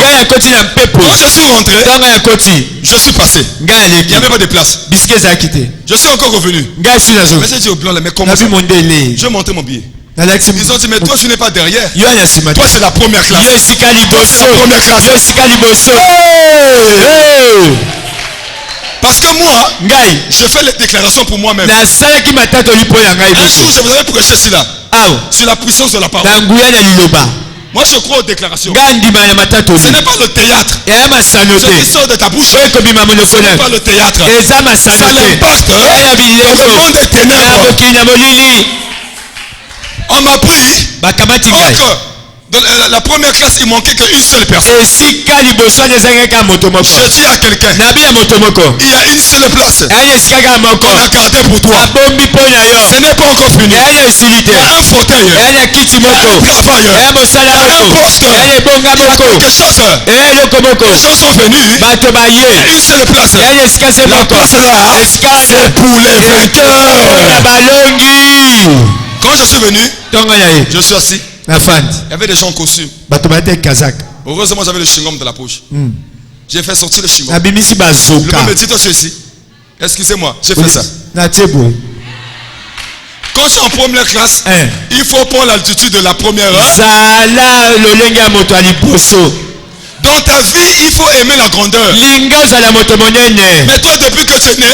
Quand je suis rentré, je suis passé. Il n'y avait pas de place. Je suis encore revenu. Mais j'ai dit au blanc, mais comment ça? Je vais monter mon billet. Ils ont dit, mais toi tu n'es pas derrière. Toi c'est la première classe. Toi c'est la première classe. Parce que moi, je fais les déclarations pour moi-même. Un jour je vous avais prêché cela sur la puissance de la parole. Moi je crois aux déclarations. Ce n'est pas le théâtre. Ce qui sort de ta bouche, ce n'est pas le théâtre. Ça l'impacte dans le monde des ténèbres. On m'a pris. Dans la première classe, il manquait qu'une seule personne. Je dis à quelqu'un, il y a une seule place. On a gardé pour toi. Ce n'est pas encore fini. Il y a un fauteuil, il y a un travail, il y a un poste, il y a quelque chose. Les gens sont venus. Il y a une seule place. La place là, c'est pour les vainqueurs. Quand je suis venu, je suis assis. Il y avait des gens en costume. Heureusement, j'avais le chewing-gum dans la poche. J'ai fait sortir le chewing-gum. Le gars me dit, toi, je suis ici. Excusez-moi, j'ai fait ça. Quand tu es en première classe, il faut prendre l'altitude de la première heure. Dans ta vie, il faut aimer la grandeur. Mais toi, depuis que tu es né,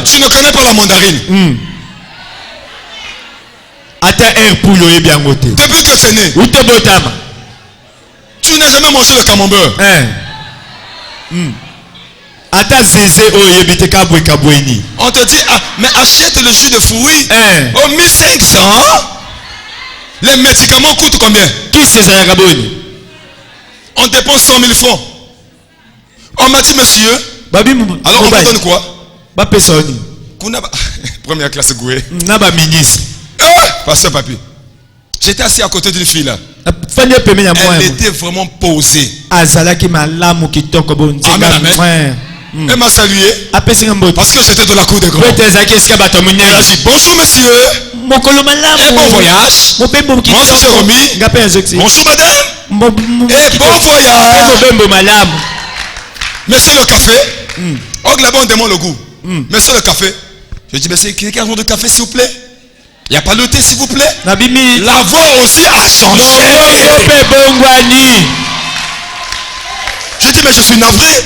tu ne connais pas la mandarine. Depuis que tu es né, tu n'as jamais mangé le camembert. On te dit, ah, mais achète le jus de fruits. Oh, 1500. Les médicaments coûtent combien? On dépense 100 000 francs. On m'a dit, monsieur, alors on vous donne quoi? Première classe Goué. Pasteur Papi. J'étais assis à côté d'une fille là.
Elle
Elle était vraiment posée.
Amen,
amen. Elle m'a salué parce que j'étais dans la cour des grands. Elle a dit bonjour monsieur. Et bon voyage. Moi aussi j'ai remis. Bonjour madame. Et bon voyage. Monsieur le café. Oh là-bas on demande le goût. Monsieur le café. Je dis monsieur, quelqu'un a un de café s'il vous plaît? Il n'y a pas de thé s'il vous plaît? La voix aussi a changé. Je dis mais je suis navré.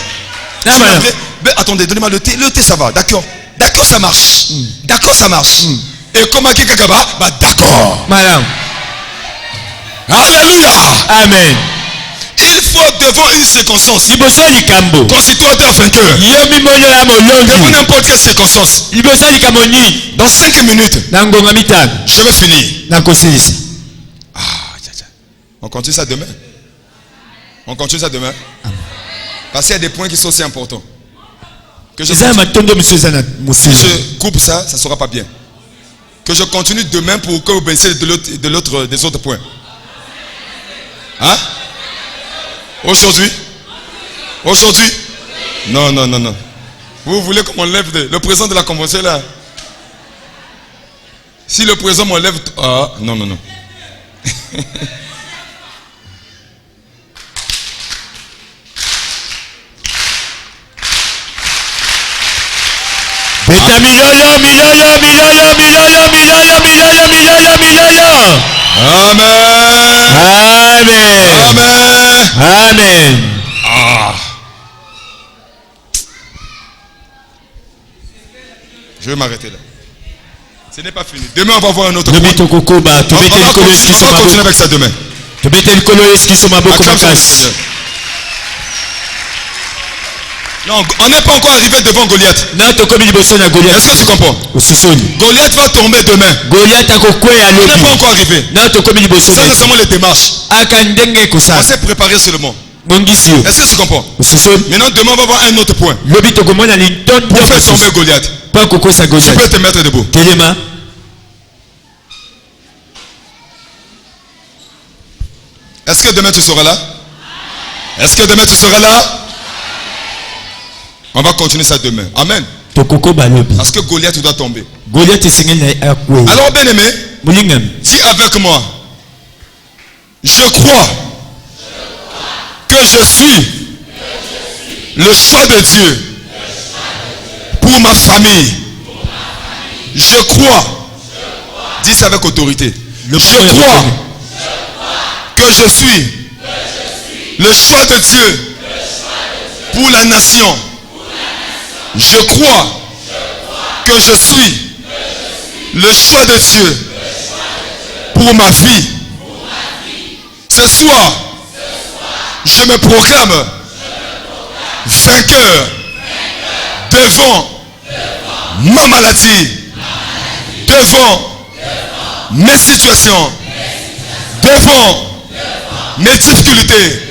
Je suis navré. Mais attendez, donnez-moi le thé. Le thé ça va, d'accord. D'accord ça marche. D'accord ça marche. Et comment quelqu'un va? Bah d'accord.
Madame.
Alléluia.
Amen.
Il faut devant une circonstance constitue-toi vainqueur. Devant n'importe quelle circonstance. Dans 5 minutes, je vais finir. On continue ça demain. On continue ça demain. Parce qu'il y a des points qui sont aussi importants. Que je coupe ça, ça ne sera pas bien. Que je continue demain pour que vous bénissez des autres points. Hein? Aujourd'hui? Aujourd'hui? Non, non, non, non. Vous voulez qu'on m'enlève le président de la convention là? Si le président m'enlève... Ah, non, non, non. Amen.
Amen.
Amen.
Amen.
Ah. Je vais m'arrêter là. Ce n'est pas fini. Demain, on va voir un autre point. On va continuer avec ça demain. Non, on n'est pas encore arrivé devant Goliath. Est-ce que tu comprends? Goliath va tomber demain. On n'est pas encore arrivé. Ça, c'est seulement les démarches. On s'est préparé seulement. Est-ce que tu comprends? Maintenant, demain, on va voir un autre point. Pour faire tomber Goliath. Tu peux te mettre debout. Est-ce que demain tu seras là? Est-ce que demain tu seras là? On va continuer ça demain. Amen. Parce que Goliath doit tomber. Alors bien aimé, dis avec moi. Je crois que je suis le choix de Dieu pour ma famille. Je crois. Dis ça avec autorité. Je crois que je suis le choix de Dieu pour la nation. Je crois que je suis le choix de Dieu pour ma vie. Ce soir, je me proclame vainqueur devant ma maladie, devant mes situations, devant mes difficultés,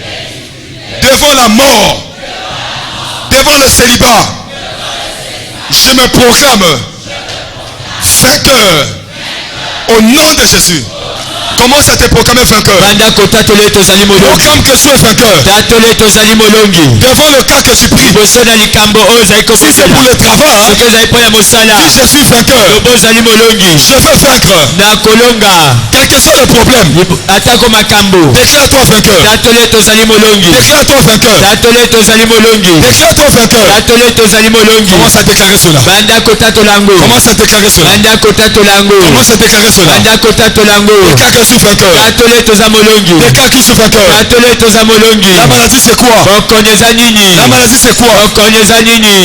devant la mort, devant le célibat. Je me proclame vainqueur au nom de Jésus. Commence à te proclamer vainqueur. Proclame que tu es vainqueur. Devant le cas que tu pries. Si c'est pour le travail, dis je suis vainqueur. Je veux vaincre. Quel que soit le problème. Déclare-toi vainqueur. Déclare-toi vainqueur. Déclare-toi vainqueur. Commence à déclarer cela. Commence à déclarer cela. Commence à déclarer cela. Déclare que je suis vainqueur. Déclare que je suis vainqueur. La maladie c'est quoi? La maladie c'est quoi?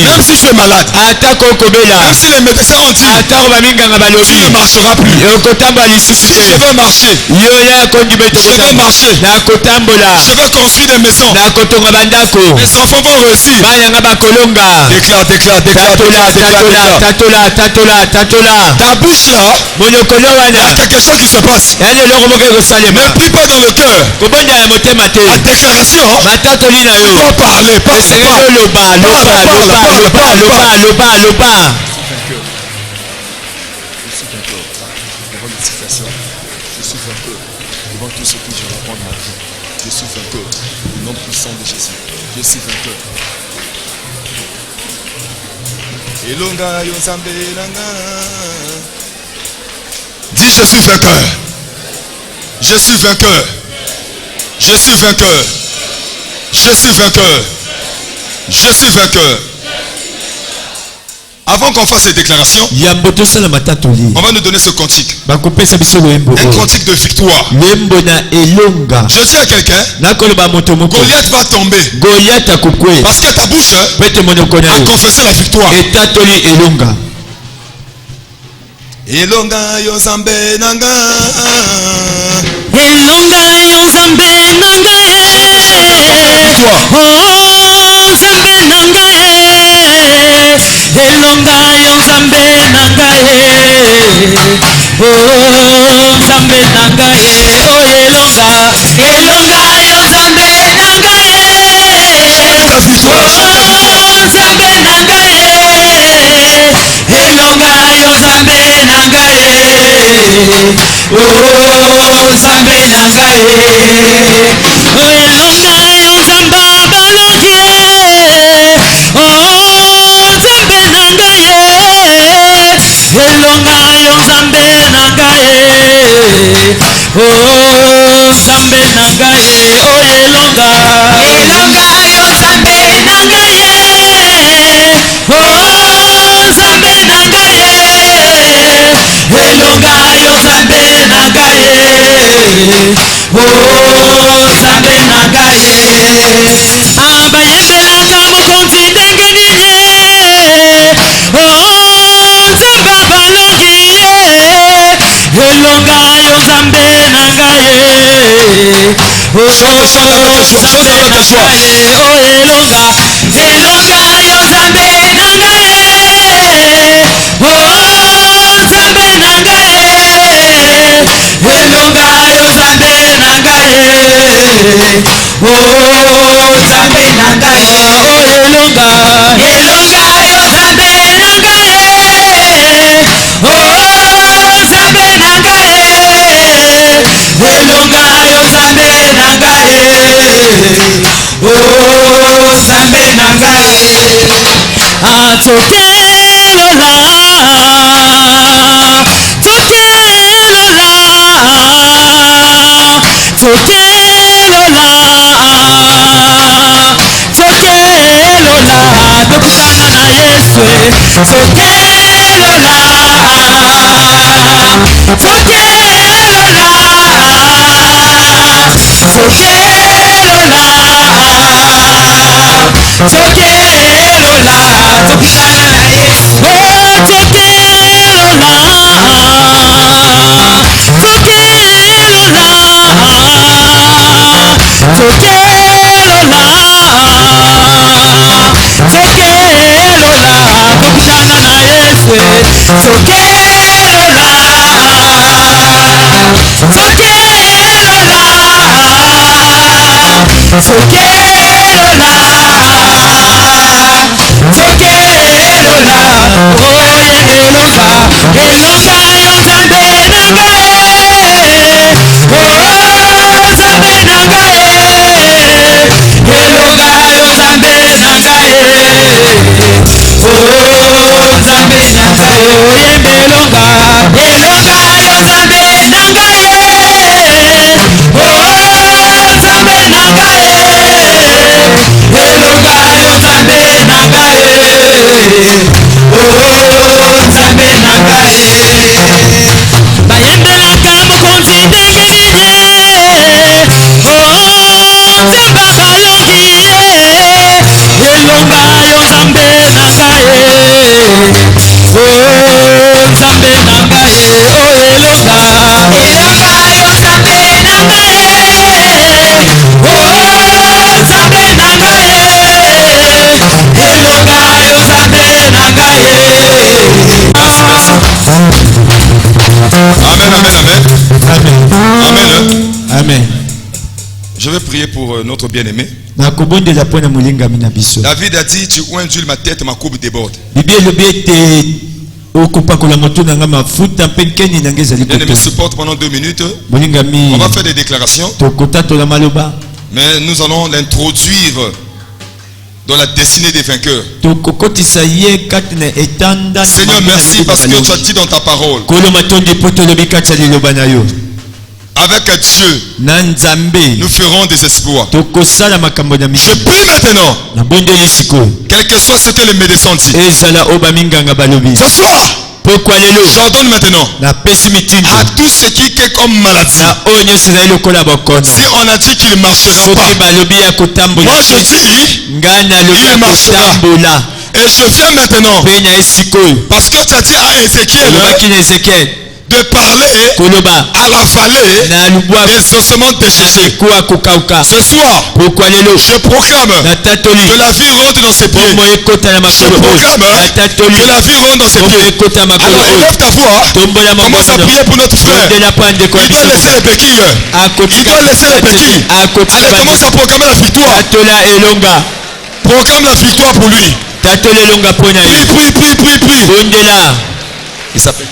Même si je suis malade, même si les médecins ont dit tu ne marcheras plus, si je veux marcher, je vais marcher, je vais construire des maisons, mes enfants vont réussir. Déclare, déclare, déclare, déclare. Ta bouche là, il y a quelque chose qui se passe. Ne prie pas dans le cœur. La déclaration doit parler, Au nom puissant de Jésus. Je suis vainqueur. Elonga Yozambe Nanga. Dis je suis vainqueur. Je suis vainqueur. Je suis vainqueur. Je suis vainqueur. Je suis vainqueur. Avant qu'on fasse ces déclarations, on va nous donner ce cantique. Un cantique de victoire. Je dis à quelqu'un, Goliath va tomber. Parce que ta bouche a confessé la victoire. Elonga Yozambe Nanga.
Elonga Yozambe Nanga. Oh Zambe Nanga. Elonga Yozambe Nanga. Oh Zambe Nanga. Oh Elonga. Elonga Yozambe Nanga. Oh Zambe Nanga. Elonga Yozambe Nanga. Oh Zambe Nanga. Oh Elonga Yozamba Balonje. Oh Zambe Nanga. Elonga Yozambe Nanga. Oh Zambe Nanga. Oh Elonga. Elonga Yozambe Nanga. Oh Zambe Nanga. Elonga Yozambe Nanga. Oh Zambe Nanga. Abayembelanga mukonzi ndenge nini. Oh Zamba balongi. Elonga Yozambe Nanga. Oh Zambe Nanga. Oh Elonga. Elonga Yozambe Nanga. Oh Zambe Nanga. Elonga Yozambe Nanga. Oh Zambe Nanga. Oh Elonga. Elonga Yozambe Nanga. Oh Zambe Nanga. Elonga Yozambe Nanga. Oh Zambe Nanga. Atokelola. Tokelola. Tokelola. Tokelola. Tokutana na Yesu. Tokelola. Tokelola. Tokelola. Tokelola. Tokutana na Yesu. Oh tokelola. Tokelola. Tokelola. Tokelola. Tokutana na Yesu. Tokelola. Tokelola. Tokelola. Oye Elonga. Elonga Yozambe Nanga. Oh Zambe Nanga. Elonga Yozambe Nanga. Oh Zambe Nanga. Oye Melonga. Elonga Yozambe Nanga. Oh Zambe Nanga. Elonga Yozambe Nanga. Oh Zambe Nanga. Bayembelaka mukonzi ndenge nini. Oh Zamba balongi. Elonga Yozambe Nanga. Oh Zambe Nanga. Oh Elonga. Elonga Yozambe Nanga. Oh Zambe Nanga. Elonga Yozambe Nanga.
Amen, amen, amen. Amen.
Amen.
Je vais prier pour notre bien-aimé.
David
a dit, tu induis ma tête, ma coupe déborde. Bien-aimé, supporte pendant 2 minutes. On va faire des déclarations. Mais nous allons l'introduire dans la destinée des vainqueurs. Seigneur, merci parce que tu as dit dans ta parole, avec Dieu, nous ferons des exploits. Je prie maintenant, quel que soit ce que les médecins disent, ce soir, j'ordonne maintenant à tout ce qui est comme maladie. Si on a dit qu'il ne marchera pas, moi je dis, il marchera. Et je viens maintenant, parce que tu as dit à Ézéchiel de parler à la vallée des ossements déchaussés. Ce soir, je proclame que la vie rentre dans ses pieds. Je proclame que la vie rentre dans ses pieds. Alors élève ta voix, commence à prier pour notre frère. Il doit laisser les béquilles. Il doit laisser les béquilles. Allez, commence à proclamer la victoire. Proclame la victoire pour lui. Prie. Il s'appelle.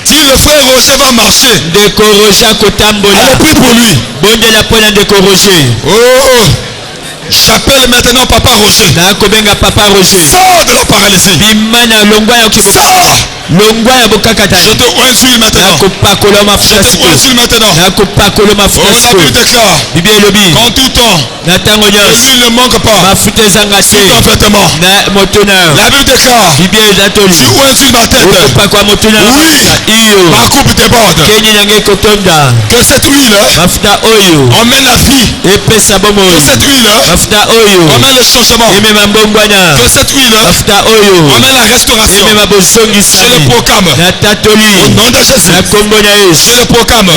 Si le frère Roger va marcher, allez, prie pour lui. Oh, j'appelle maintenant Papa Roger. Sors de la paralysie. Sors. Je te oinsuis maintenant. Je te oinsuis maintenant. Oh, la Bible déclare qu'en tout temps, l'huile ne manque pas. Tout parfaitement. La Bible déclare, tu oinsuis ma tête. Oui, ma coupe déborde. Que cette huile emmène la vie. Que cette huile emmène le changement. Que cette huile emmène la restauration. Je le proclame au nom de Jésus. Je le proclame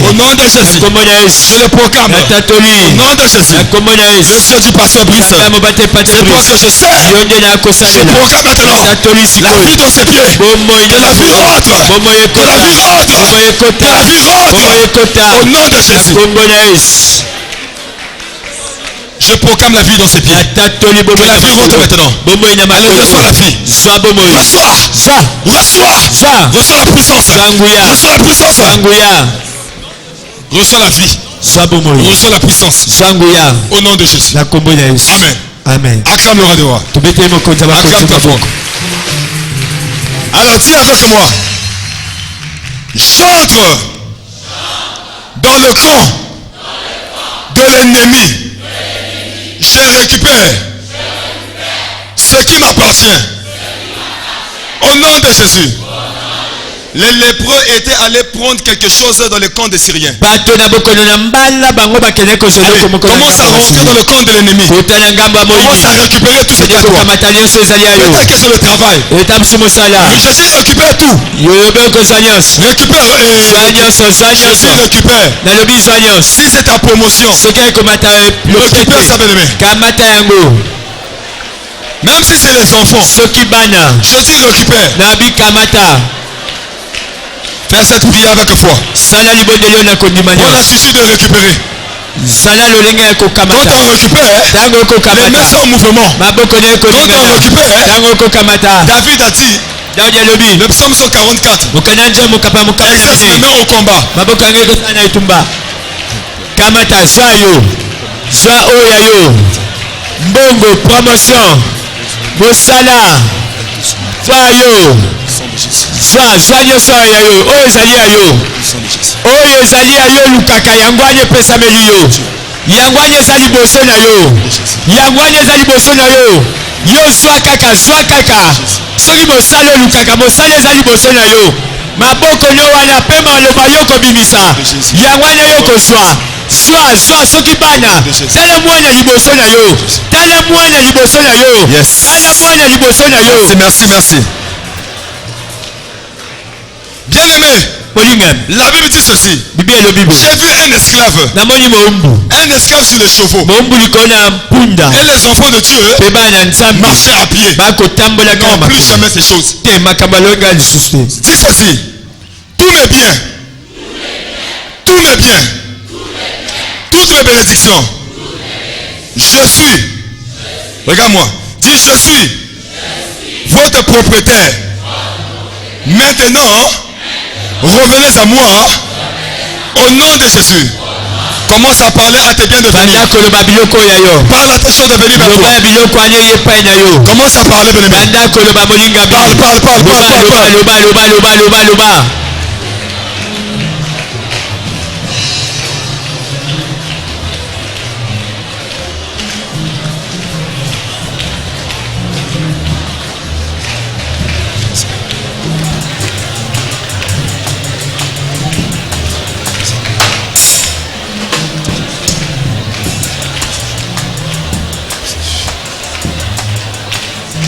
au nom de Jésus. Je le proclame au nom de Jésus. Le Dieu du pasteur Brice, c'est toi que je sais. Je proclame maintenant la vie dans ses pieds. Que la vie rentre. Que la vie rentre. Que la vie rentre au nom de Jésus. Je proclame la vie dans ses pieds. Que la vie rentre maintenant. Allez, reçois la vie. Reçois la puissance. Reçois la puissance. Reçois la vie. Reçois la puissance. Au nom de Jésus. Amen. Acclame le roi des rois. Acclame ta foi. Alors dis avec moi. J'entre dans le camp de l'ennemi. Je récupère ce qui m'appartient. Au nom de Jésus. Les lépreux étaient allés prendre quelque chose dans le camp des Syriens. Allez, commence à rentrer dans le camp de l'ennemi. Commence à récupérer tout ce qui est à toi. Peut-être que c'est le travail. Mais Jésus récupère tout. Récupère. Jésus récupère. Si c'est ta promotion, récupère ça, bien-aimé. Même si c'est les enfants, Jésus récupère. Fais cette prière avec foi. Prends la suicide de récupérer. Quand on récupère, les mains sont en mouvement. Quand on récupère, David a dit, le psaume 144, exerce mes mains au combat.
Mbongo, promotion, Mosala, lukaka yangwanye pesa meliyo. Yangwanye zali boso na yo. Yangwanye zali boso na yo. Yo zwa kaka. Soki mosala lukaka, mosala zali boso na yo. Maboko no wana pema loba yoko bimisa. Yangwanye yoko zwa. Zwa soki bana. Tala mwana liboso na yo. Tala mwana liboso na yo. Tala mwana liboso na yo.
Merci. Bien-aimé, la Bible dit ceci. J'ai vu un esclave sur les chevaux. Et les enfants de Dieu marchaient à pied. Non, plus jamais ces choses. Dis ceci. Tous mes biens. Toutes mes bénédictions. Je suis. Regarde-moi. Dis je suis votre propriétaire. Maintenant, revenez à moi au nom de Jésus. Commence à parler à tes biens de venir.
banda koloba biloko ya yo
Parle à tes choses de venir vers
loba
toi.
ya biloko anye epai na yo
Commence à parler, bien-aimé.
banda koloba molinga bi
Parle, parle, parle,
loba
parle,
loba
parle.
loba loba loba loba loba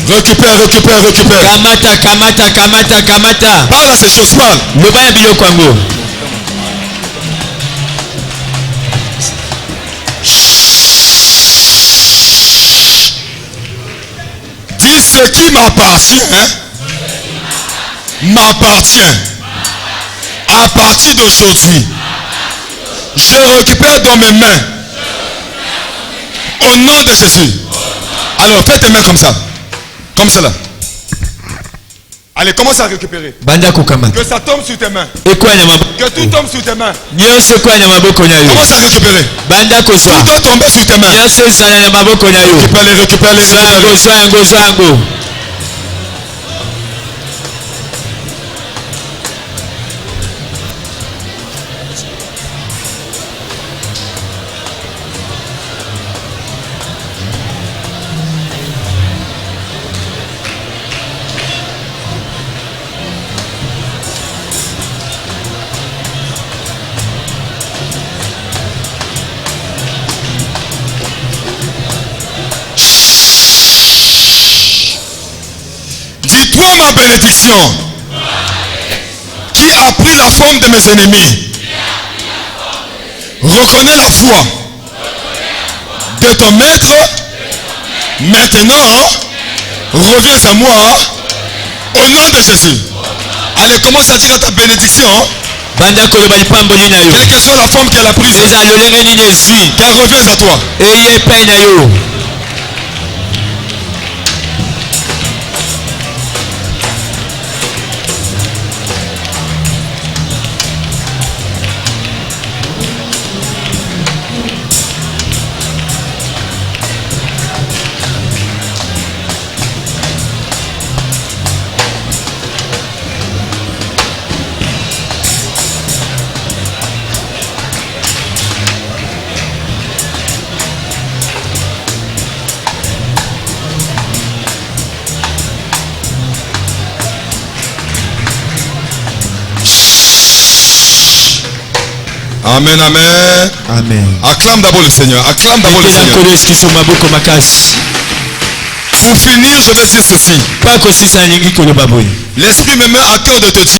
Récupère, récupère, récupère.
kamata kamata kamata kamata
Parle à ces choses, parle.
loba ya biloko yango
Dis ce qui m'appartient, m'appartient. À partir d'aujourd'hui, je récupère dans mes mains. Au nom de Jésus. Alors, fais tes mains comme ça. Comme cela. Allez, commence à récupérer.
banda kokamata
Que ça tombe sur tes mains.
ekwanya maboko
Que tout tombe sur tes mains.
nyonso ekwanya maboko na yo
Commence à récupérer.
banda kozwa
Tout doit tomber sur tes mains.
nyonso ezala na maboko na yo
Récupère-les, récupère-les,
zwa yango
récupère-les.
zwa yango zwa yango
Dis-toi ma bénédiction qui a pris la forme de mes ennemis. Reconnais la foi de ton maître. Maintenant, reviens à moi au nom de Jésus. Allez, commence à dire à ta bénédiction,
banda koloba lipamboli na yo
quelle que soit la forme qu'elle a prise,
eza lolenge nini ezwi
qu'elle revienne à toi.
eye epai na yo
Amen, amen.
amen
Acclame d'abord le Seigneur. Acclame d'abord le
ekela
Seigneur.
nkolo esikisa maboko makasi
Pour finir, je vais dire ceci.
mpa kosisa alingi koloba boye
L'Esprit me met à cœur de te dire